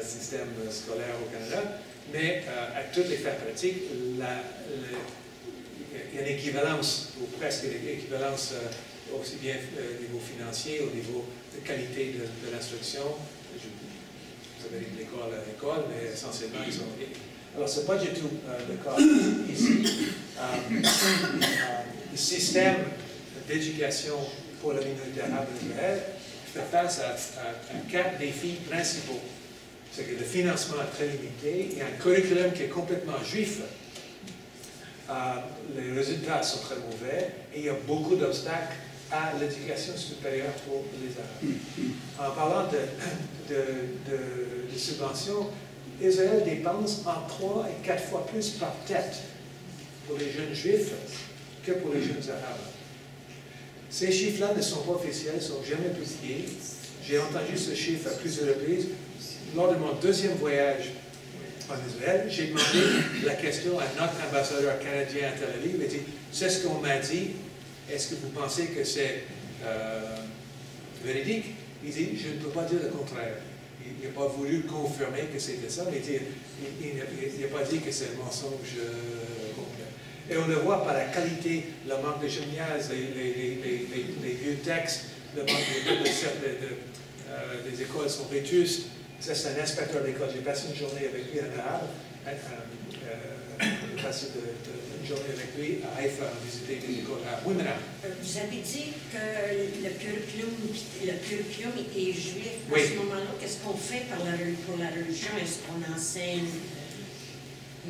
systèmes scolaires au Canada, mais à toutes les fins pratiques, il y a une équivalence, ou presque une équivalence aussi bien au niveau financier, au niveau de qualité de l'instruction. Vous avez dit l'école à l'école, mais essentiellement, ils sont... Alors, ce n'est pas du tout le cas ici. Le système d'éducation pour la minorité arabe d'Israël fait face à 4 défis principaux. C'est que le financement est très limité, il y a un curriculum qui est complètement juif. Les résultats sont très mauvais et il y a beaucoup d'obstacles à l'éducation supérieure pour les Arabes. En parlant de subventions, Israël dépense en 3 et 4 fois plus par tête pour les jeunes juifs que pour les jeunes arabes. Ces chiffres-là ne sont pas officiels, ne sont jamais publiés. J'ai entendu ce chiffre à plusieurs reprises. Lors de mon deuxième voyage en Israël, j'ai demandé la question à notre ambassadeur canadien à Tel Aviv. Il a dit, c'est ce qu'on m'a dit, est-ce que vous pensez que c'est véridique? Il dit, je ne peux pas dire le contraire. Il n'a pas voulu confirmer que c'était ça, mais il n'a pas dit que c'est un mensonge complet. Et on le voit par la qualité, le manque de gymnase, les vieux textes, le manque des écoles sont vétustes. Ça, c'est un inspecteur d'école. J'ai passé une journée avec lui en arabe. J'ai passé une journée avec lui à Haïfa à visiter des écoles arabes. Oui, madame. Vous avez dit que le curriculum était juif. À Oui. ce moment-là, qu'est-ce qu'on fait pour la religion? Est-ce qu'on enseigne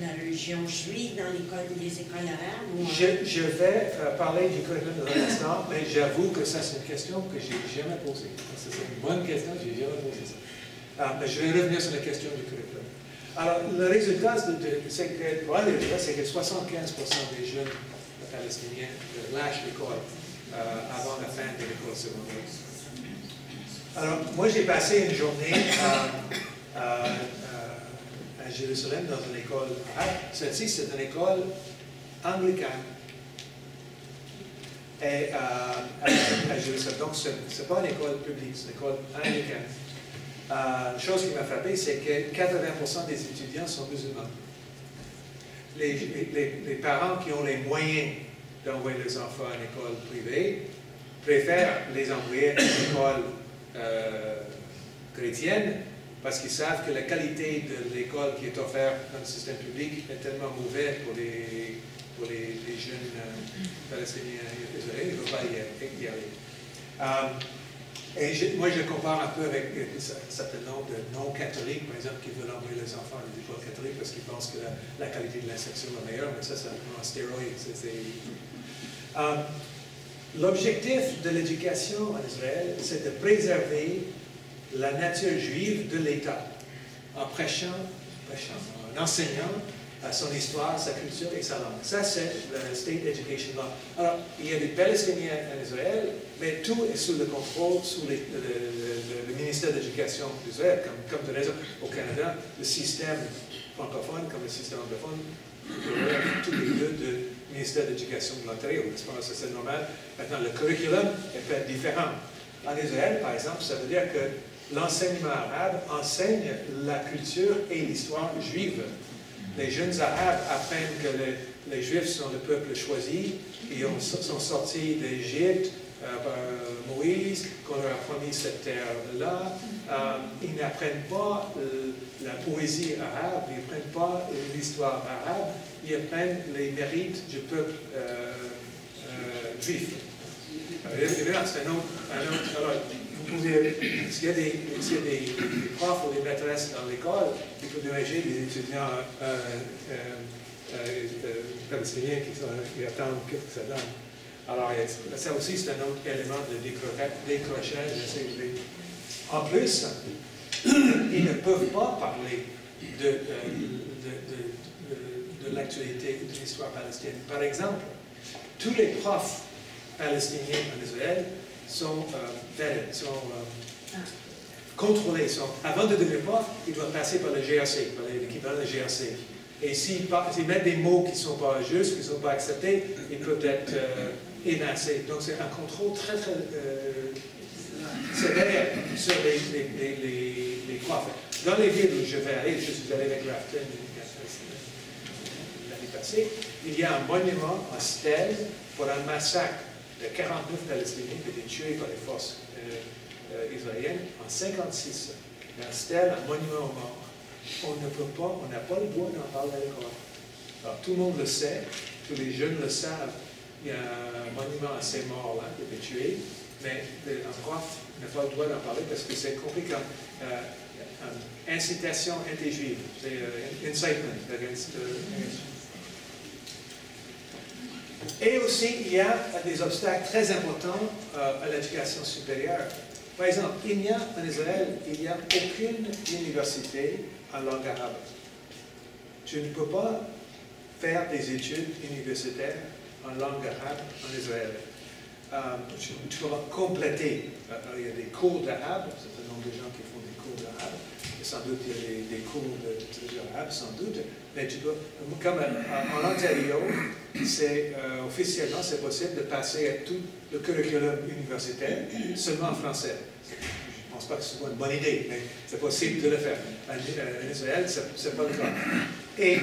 la religion juive dans les écoles arabes? Ou... Je vais parler du curriculum de l'instant, mais j'avoue que ça, c'est une question que je n'ai jamais posée. C'est une bonne question, je n'ai jamais posé ça. Mais je vais revenir sur la question du curriculum. Alors, le résultat, c'est que 75% des jeunes palestiniens lâchent l'école avant la fin de l'école secondaire. Alors, moi, j'ai passé une journée à Jérusalem dans une école arabe. Celle-ci, c'est une école anglicane. Et à Jérusalem. Donc, ce n'est pas une école publique, c'est une école anglicane. Une chose qui m'a frappé, c'est que 80% des étudiants sont musulmans. Les parents qui ont les moyens d'envoyer leurs enfants à une école privée préfèrent les envoyer à une école chrétienne parce qu'ils savent que la qualité de l'école qui est offerte dans le système public est tellement mauvaise pour les jeunes palestiniens israéliens, ils ne veulent pas y aller. Et moi, je compare un peu avec un certain nombre de non-catholiques, par exemple, qui veulent envoyer leurs enfants à des écoles catholiques parce qu'ils pensent que la qualité de l'instruction est meilleure, mais ça, c'est en stéroïde. L'objectif de l'éducation en Israël, c'est de préserver la nature juive de l'État, en en enseignant son histoire, sa culture et sa langue. Ça, c'est le State Education Law. Alors, il y a des Palestiniens en Israël, mais tout est sous le contrôle, sous le ministère de l'Éducation d'Israël. Comme de raison, au Canada, le système francophone comme le système anglophone, tous les deux du ministère de l'Éducation de l'Ontario. Ça, c'est normal. Maintenant, le curriculum est peut-être différent. En Israël, par exemple, ça veut dire que l'enseignement arabe enseigne la culture et l'histoire juive. Les jeunes Arabes apprennent que les Juifs sont le peuple choisi, ils sont sortis d'Égypte par Moïse, qu'on leur a promis cette terre-là. Ils n'apprennent pas la poésie arabe, ils n'apprennent pas l'histoire arabe, ils apprennent les mérites du peuple juif. Évidemment, c'est un autre. Alors, vous pouvez, s'il y a des profs ou des maîtresses dans l'école, vous pouvez imaginer des étudiants palestiniens qui attendent que ça donne. Alors, ça aussi, c'est un autre élément de décrochage. En plus, ils ne peuvent pas parler de l'actualité de l'histoire palestinienne. Par exemple, tous les profs palestiniens en Israël sont contrôlés. Avant de devenir prof, ils doivent passer par le GRC, par l'équivalent de GRC. Et s'ils mettent des mots qui ne sont pas justes, qui ne sont pas acceptés, ils peuvent être évincés. Donc c'est un contrôle très, très sévère sur les profs. Dans les villes où je vais aller, je suis allé avec Grafton l'année passée, il y a un monument, un stèle pour un massacre de 49 Palestiniens qui étaient tués par les forces israéliennes en 1956. Il y a un stèle, un monument aux morts. On n'a pas le droit d'en parler à l'école. Alors tout le monde le sait, tous les jeunes le savent. Il y a un monument à ces morts-là qui étaient tués, mais un prof n'a pas le droit d'en parler parce que c'est compris comme incitation anti-juive. C'est incitement against. Et aussi, il y a des obstacles très importants à l'éducation supérieure. Par exemple, en Israël, il n'y a aucune université en langue arabe. Tu ne peux pas faire des études universitaires en langue arabe en Israël. Tu pourras compléter. Il y a des cours d'arabe, un certain nombre de gens qui font des cours d'arabe. Sans doute, il y a des cours de littérature arabe, sans doute. Mais tu dois, comme en Ontario, officiellement, c'est possible de passer à tout le curriculum universitaire seulement en français. Je ne pense pas que ce soit une bonne idée, mais c'est possible de le faire. En Israël, ce n'est pas le cas. Et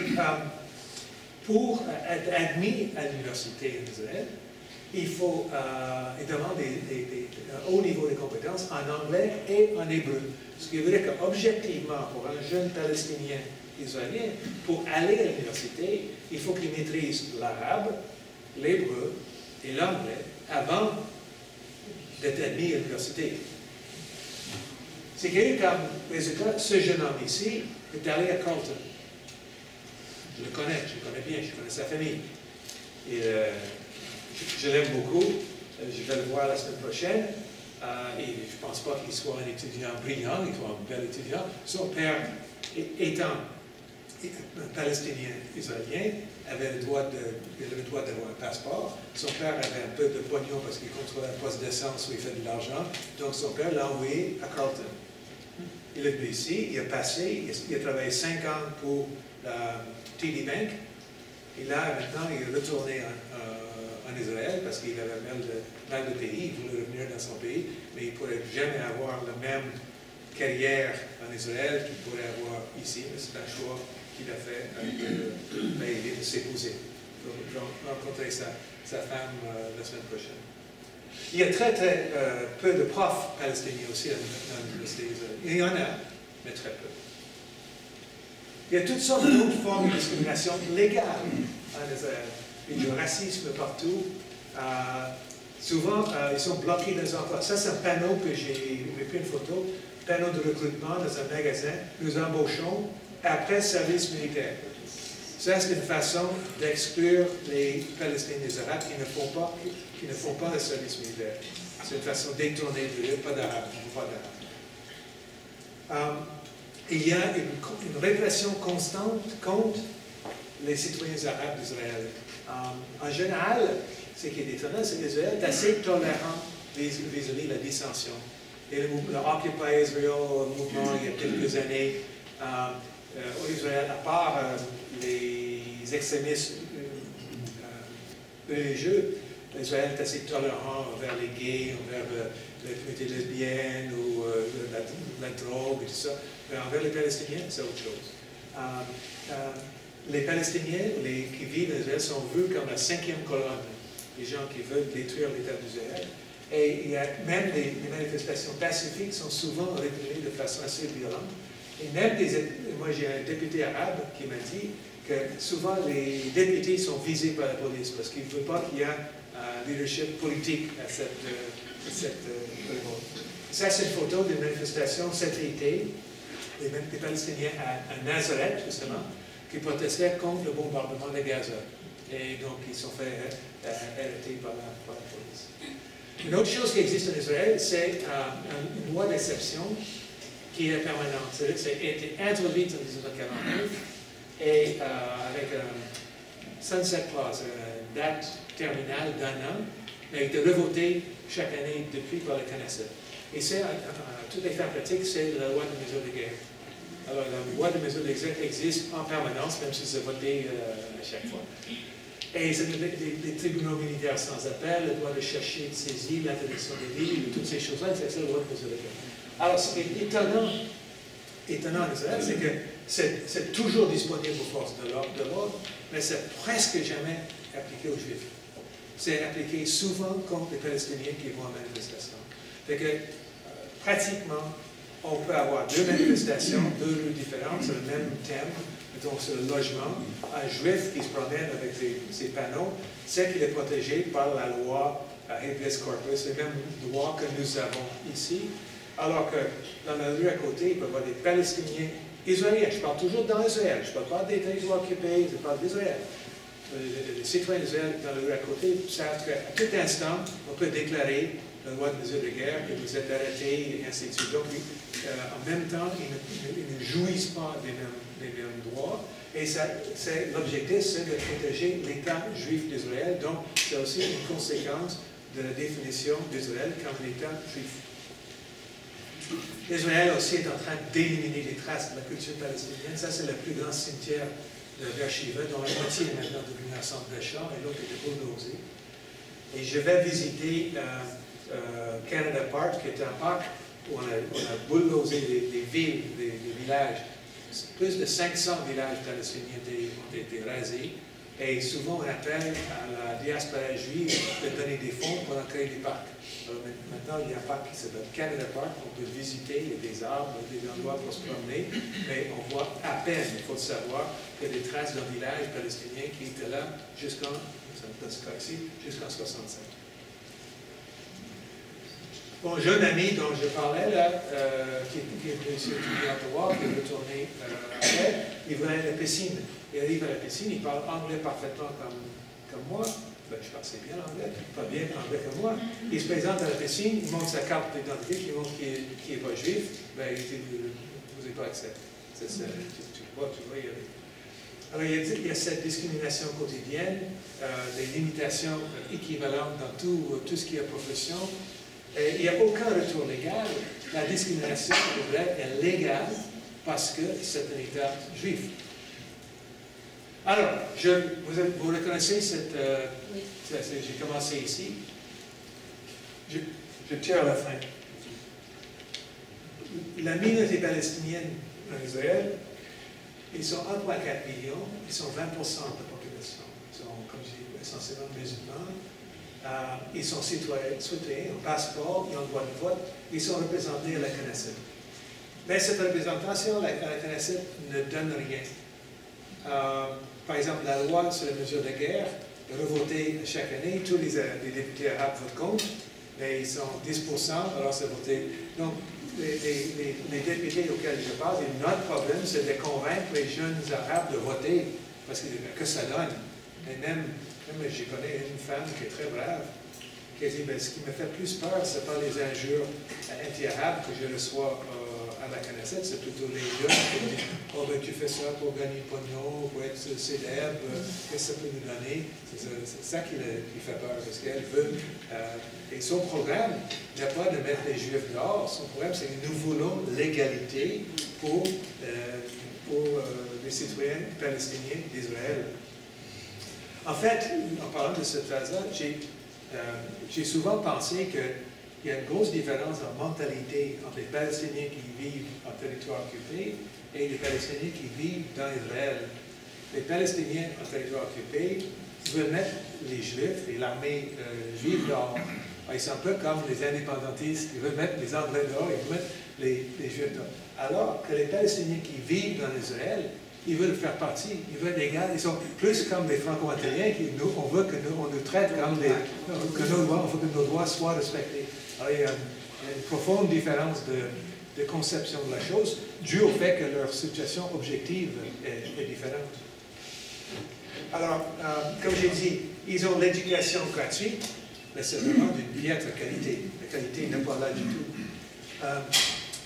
pour être admis à l'université en Israël, il faut demander un haut niveau de compétences en anglais et en hébreu. Ce qui veut dire qu'objectivement, pour un jeune Palestinien israélien, pour aller à l'université, il faut qu'il maîtrise l'arabe, l'hébreu et l'anglais avant d'être admis à l'université. C'est que, comme résultat, ce jeune homme ici est allé à Carleton. Je le connais bien, je connais sa famille. Et, je l'aime beaucoup, je vais le voir la semaine prochaine, et je ne pense pas qu'il soit un étudiant brillant, il soit un bel étudiant. Son père, étant un Palestinien israélien, avait le droit d'avoir un passeport. Son père avait un peu de pognon parce qu'il contrôlait un poste d'essence où il fait de l'argent, donc son père l'a envoyé à Carleton. Il est venu ici, il a travaillé 5 ans pour la TD Bank, et là, maintenant, il est retourné en Israël parce qu'il avait mal de pays, il voulait revenir dans son pays, mais il ne pourrait jamais avoir la même carrière en Israël qu'il pourrait avoir ici. Mais c'est un choix qu'il a fait de s'épouser. Je vais rencontrer sa femme la semaine prochaine. Il y a très peu de profs palestiniens aussi dans l'université israélienne. Il y en a, mais très peu. Il y a toutes sortes d'autres formes de discrimination légale en Israël. Il y a du racisme partout. Souvent, ils sont bloqués dans les emplois. Ça, c'est un panneau que j'ai pris une photo, panneau de recrutement dans un magasin. Nous embauchons après service militaire. Ça, c'est une façon d'exclure les Palestiniens des Arabes qui ne font pas le service militaire. C'est une façon détournée de dire pas d'Arabes, pas d'Arabes. Il y a une répression constante contre les citoyens arabes d'Israël. En général, ce qui est étonnant, c'est qu'Israël est assez tolérant vis-à-vis de la dissension. Et le Occupy Israel mouvement, il y a quelques années, au Israël, à part les extrémistes religieux, Israël est assez tolérant envers les gays, envers la communauté lesbienne ou la drogue et tout ça. Mais envers les Palestiniens, c'est autre chose. Les Palestiniens qui vivent en Israël sont vus comme la 5e colonne, les gens qui veulent détruire l'État d'Israël. Et il y a même les manifestations pacifiques sont souvent réprimées de façon assez violente. Et même moi j'ai un député arabe qui m'a dit que souvent les députés sont visés par la police parce qu'ils ne veulent pas qu'il y ait un leadership politique à cette révolte. Ça, c'est une photo d'une manifestation cet été des Palestiniens à Nazareth, justement, qui protestaient contre le bombardement de Gaza. Et donc, ils sont fait arrêter par la police. Une autre chose qui existe en Israël, c'est une loi d'exception qui est permanente. C'est été introduite en 1949 et avec un sunset clause, une date terminale d'un an, mais a été revotée chaque année depuis par le Knesset. Et c'est, toutes les fins pratiques, c'est la loi de mesure de guerre. Alors, la loi de mesure de guerre existe en permanence, même si c'est voté à chaque fois. Et c'est les tribunaux militaires sans appel, le droit de chercher, de saisir, l'interdiction des livres, toutes ces choses-là, c'est la loi de mesure de guerre. Alors, ce qui est étonnant en Israël, c'est que c'est toujours disponible aux forces de l'ordre, mais c'est presque jamais appliqué aux Juifs. C'est appliqué souvent contre les Palestiniens qui vont en manifestation. Fait que, pratiquement, on peut avoir deux manifestations, deux rues différentes sur le même thème, donc sur le logement. Un Juif qui se promène avec ses panneaux, c'est qu'il est protégé par la loi habeas corpus, les mêmes droits que nous avons ici, alors que dans la rue à côté, il peut y avoir des Palestiniens israéliens. Je parle toujours dans Israël, je ne parle pas des territoires occupés, je parle d'Israël. Les citoyens d'Israël dans la rue à côté savent qu'à tout instant, on peut déclarer la loi de mesure de guerre, que vous êtes arrêté, et ainsi de suite. Donc, en même temps, ils ne jouissent pas des mêmes droits. Et l'objectif, c'est de protéger l'État juif d'Israël. Donc, c'est aussi une conséquence de la définition d'Israël comme l'État juif. Israël aussi est en train d'éliminer les traces de la culture palestinienne. Ça, c'est le plus grand cimetière de Beersheba, dont la moitié est maintenant devenue un centre d'achat et l'autre était bulldozé. Et je vais visiter Canada Park, qui est un parc où on a bulldozé des villes, des villages. Plus de 500 villages palestiniens ont été rasés. Et souvent, on appelle à la diaspora juive de donner des fonds pour en créer des parcs. Alors maintenant, il y a un parc qui s'appelle Canada Park. On peut visiter, il y a des arbres, des endroits pour se promener, mais on voit à peine, il faut le savoir, qu'il y a des traces d'un village palestinien qui était là jusqu'en 67. Mon jeune ami dont je parlais, là, qui est ici à Ottawa, qui est retourné après, il venait à la piscine. Il arrive à la piscine, il parle anglais parfaitement comme moi. Ben, je pensais bien anglais, pas bien anglais que moi. Il se présente à la piscine, il montre sa carte d'identité, il montre qu'il n'est pas juif. Ben, il dit, vous n'avez pas accès. Tu vois, il y avait. Alors, il y a cette discrimination quotidienne, des limitations équivalentes dans tout ce qui est profession. Il n'y a aucun retour légal. La discrimination est légale parce que c'est un État juif. Alors, vous reconnaissez cette... Oui. J'ai commencé ici. Je tire à la fin. La minorité palestinienne en Israël, ils sont 1,4 million, ils sont 20% de la population. Ils sont, comme je dis, essentiellement musulmans. Ils sont citoyens, ont passeport, ils ont le droit de vote, ils sont représentés à la Knesset. Mais cette représentation à la Knesset ne donne rien. Par exemple, la loi sur les mesures de guerre est revotée chaque année. Tous les députés arabes votent contre, mais ils sont 10%, alors c'est voté. Donc, les députés auxquels je parle, notre problème, c'est de convaincre les jeunes arabes de voter, parce que ça donne. Et même je connais une femme qui est très brave, qui a dit, ce qui me fait plus peur, ce n'est pas les injures anti-arabes que je reçois à la Knesset, c'est plutôt les jeunes qui disent, oh ben tu fais ça pour gagner pognon, pour être célèbre, qu'est-ce que ça peut nous donner? C'est ça qui fait peur, parce qu'elle veut. Et son programme n'est pas de mettre les Juifs dehors, son programme c'est que nous voulons l'égalité pour les citoyens palestiniens d'Israël. En fait, en parlant de cette phrase-là, j'ai souvent pensé qu'il y a une grosse différence en mentalité entre les Palestiniens qui vivent en territoire occupé et les Palestiniens qui vivent dans Israël. Les Palestiniens en territoire occupé veulent mettre les Juifs et l'armée juive dehors. Ils sont un peu comme les indépendantistes, ils veulent mettre les Anglais dehors, ils veulent mettre les Juifs dehors. Alors que les Palestiniens qui vivent dans Israël, ils veulent faire partie, ils veulent être égaux, ils sont plus comme les Franco-ontariens, on veut que on nous traite comme on veut que nos droits soient respectés. Alors, il y a une profonde différence de conception de la chose, due au fait que leur situation objective est différente. Alors, comme j'ai dit, ils ont l'éducation gratuite, mais c'est vraiment d'une piètre qualité. La qualité n'est pas là du tout.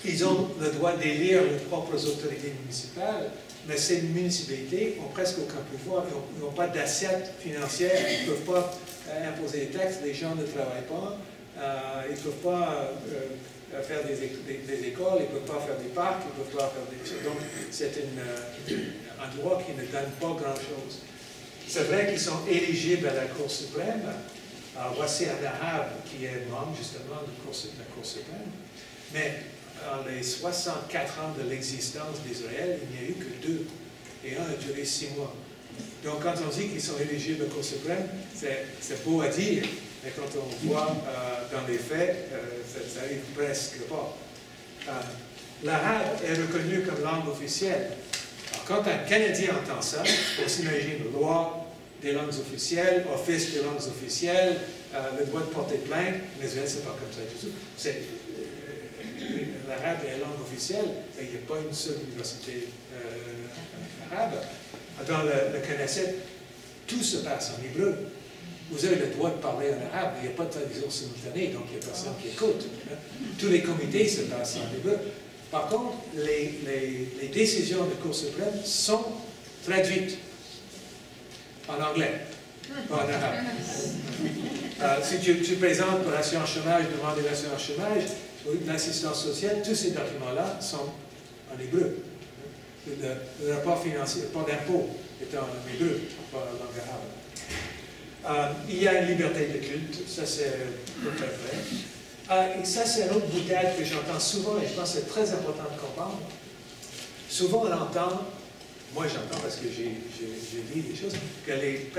Ils ont le droit d'élire leurs propres autorités municipales, mais ces municipalités n'ont presque aucun pouvoir, ils n'ont pas d'assiette financière, ils ne peuvent pas imposer des taxes, les gens ne travaillent pas, ils ne peuvent pas faire des écoles, ils ne peuvent pas faire des parcs, ils ne peuvent pas faire des choses. Donc, c'est un droit qui ne donne pas grand-chose. C'est vrai qu'ils sont éligibles à la Cour suprême. Alors, voici un arabe qui est membre, justement, de la Cour suprême. Mais dans les 64 ans de l'existence d'Israël, il n'y a eu que 2. Et un a duré 6 mois. Donc, quand on dit qu'ils sont éligibles à la Cour suprême, c'est beau à dire. Mais quand on voit dans les faits, ça n'arrive presque pas. L'arabe est reconnu comme langue officielle. Alors, quand un Canadien entend ça, on s'imagine loi des langues officielles, office des langues officielles, le droit de porter plainte. En Israël, ce n'est pas comme ça du tout. L'arabe est la langue officielle, et il n'y a pas une seule université arabe. Dans le Knesset, tout se passe en hébreu. vous avez le droit de parler en arabe, il n'y a pas de traduction simultanée, donc il n'y a personne qui écoute. Tous les comités se passent en hébreu. Par contre, les décisions de Cour suprême sont traduites en anglais, pas en arabe. Si tu présentes pour l'assurance chômage, demander l'assurance chômage, l'assistance sociale, tous ces documents-là sont en hébreu. Le rapport financier, le rapport d'impôt est en hébreu, pas en langue arabe. Il y a une liberté de culte, ça c'est tout à fait vrai. Et ça c'est un autre boutade que j'entends souvent et je pense que c'est très important de comprendre. Souvent on entend, moi j'entends parce que j'ai lu des choses, que les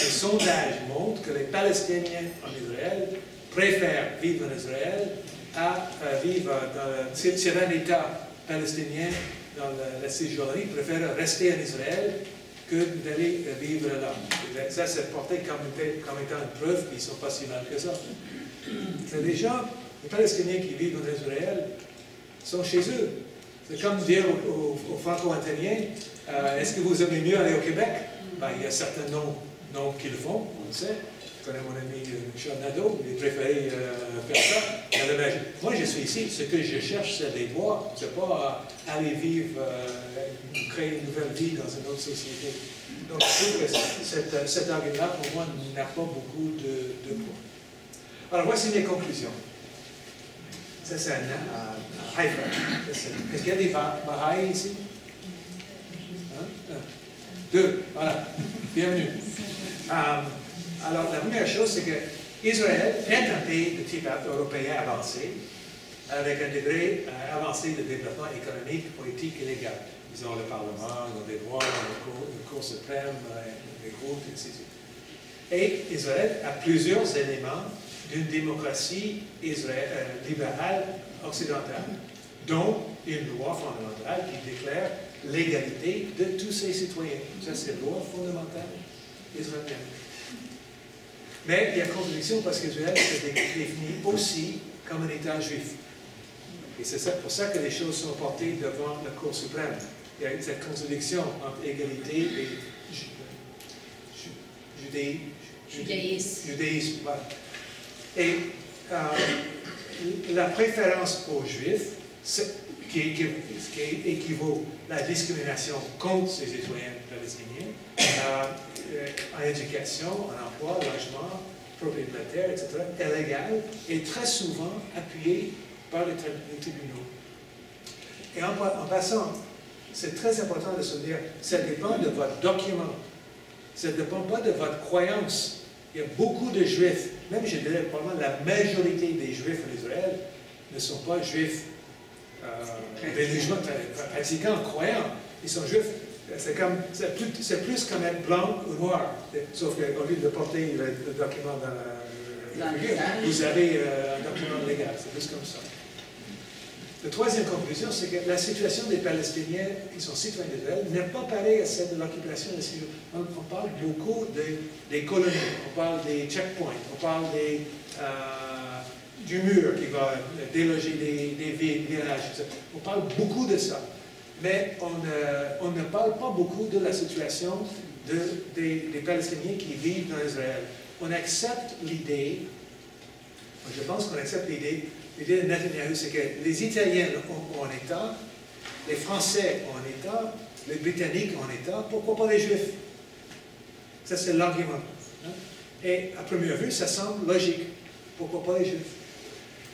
sondages montrent que les Palestiniens en Israël préfèrent vivre en Israël à vivre dans sur un État palestinien dans la Cisjordanie, préfèrent rester en Israël que d'aller vivre là. Ça, c'est porté comme étant une preuve qu'ils ne sont pas si mal que ça. C'est les gens, les Palestiniens qui vivent en Israël, sont chez eux. C'est comme dire aux Franco-Ontariens, est-ce que vous aimez mieux aller au Québec? Ben, il y a certains noms qui le font, on le sait. Je connais mon ami Michel Nadeau, il préférait faire ça. Moi, je suis ici, ce que je cherche, c'est des droits. Ce n'est pas aller vivre, créer une nouvelle vie dans une autre société. Donc, je trouve que cet argument, pour moi, n'a pas beaucoup de poids. Alors, voici mes conclusions. Ça, c'est à Haïfa. Est-ce qu'il y a des Bahaïs ici? Deux, voilà. Bienvenue. Alors, la première chose, c'est qu'Israël est un pays de type européen avancé, avec un degré avancé de développement économique, politique et légal. Ils ont le Parlement, ils ont des droits, la Cour suprême, les groupes, etc. Et Israël a plusieurs éléments d'une démocratie libérale occidentale, dont une loi fondamentale qui déclare l'égalité de tous ses citoyens. Ça, c'est la loi fondamentale israélienne. Mais il y a contradiction parce qu'Israël se définit aussi comme un État juif. Et c'est pour ça que les choses sont portées devant la Cour suprême. Il y a cette contradiction entre égalité et judaïsme. Voilà. Et la préférence aux Juifs, qui équivaut à la discrimination contre ces citoyens palestiniens, en éducation, en emploi, logement, propriété de la terre, etc., est légale et très souvent appuyée par les tribunaux. Et en passant, c'est très important de se dire, ça dépend de votre document, ça ne dépend pas de votre croyance. Il y a beaucoup de Juifs, même je dirais probablement la majorité des Juifs en Israël ne sont pas Juifs religieux, pratiquants, croyants. Ils sont Juifs. C'est plus comme être blanc ou noir. Sauf qu'au lieu de porter le document dans la figure, vous avez un document légal. C'est plus comme ça. La troisième conclusion, c'est que la situation des Palestiniens qui sont citoyens d'Israël n'est pas pareille à celle de l'occupation de Syrie. On parle beaucoup des colonies, on parle des checkpoints, on parle du mur qui va déloger des villages. On parle beaucoup de ça. Mais on ne parle pas beaucoup de la situation des Palestiniens qui vivent dans Israël. On accepte l'idée, je pense qu'on accepte l'idée de Netanyahu, c'est que les Italiens ont un État, les Français ont un État, les Britanniques ont un État, pourquoi pas les Juifs? Ça, c'est l'argument. Et à première vue, ça semble logique. Pourquoi pas les Juifs?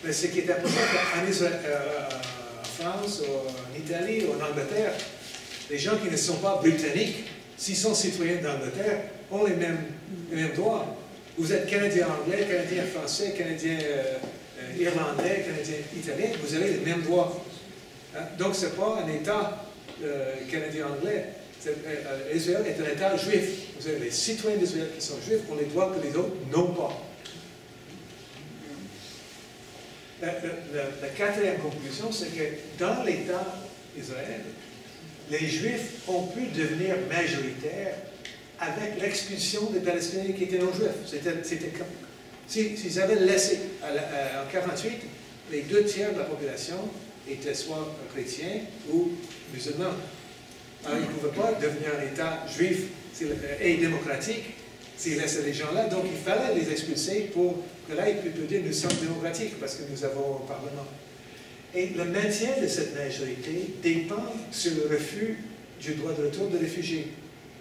Mais ce qui est important en Israël, en France, en Italie, ou en Angleterre, les gens qui ne sont pas britanniques, s'ils sont citoyens d'Angleterre, ont les mêmes droits. Vous êtes Canadien anglais, Canadien français, Canadien irlandais, Canadien italien, vous avez les mêmes droits. Donc, ce n'est pas un État canadien-anglais. Israël est un État juif. Vous avez les citoyens d'Israël qui sont juifs, ont les droits que les autres n'ont pas. La quatrième conclusion, c'est que dans l'État d'Israël, les Juifs ont pu devenir majoritaires avec l'expulsion des Palestiniens qui étaient non-juifs. S'ils avaient laissé, en 1948, les 2 tiers de la population étaient soit chrétiens ou musulmans. Alors, ils ne pouvaient pas devenir un État juif et démocratique s'ils laissaient les gens là. Donc il fallait les expulser pour que là, ils puissent dire nous sommes démocratiques parce que nous avons un Parlement. Et le maintien de cette majorité dépend sur le refus du droit de retour de réfugiés.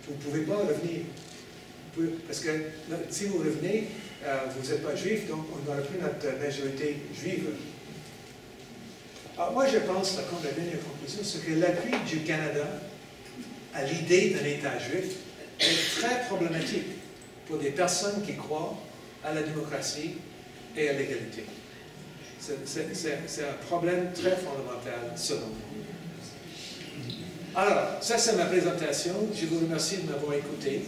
Vous ne pouvez pas revenir. Parce que si vous revenez, vous n'êtes pas juif, donc on n'aura plus notre majorité juive. Alors moi, je pense, comme la dernière conclusion, c'est que l'appui du Canada à l'idée d'un État juif est très problématique pour des personnes qui croient à la démocratie et à l'égalité. C'est un problème très fondamental, selon moi. Alors, ça c'est ma présentation. Je vous remercie de m'avoir écouté.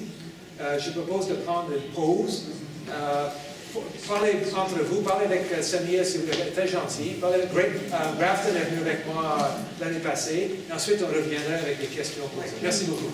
Je propose de prendre une pause. Parlez entre vous, parlez avec Samia, c'est très gentil. Parlez avec Grafton est venu avec moi l'année passée. Ensuite, on reviendra avec des questions posées. Merci beaucoup.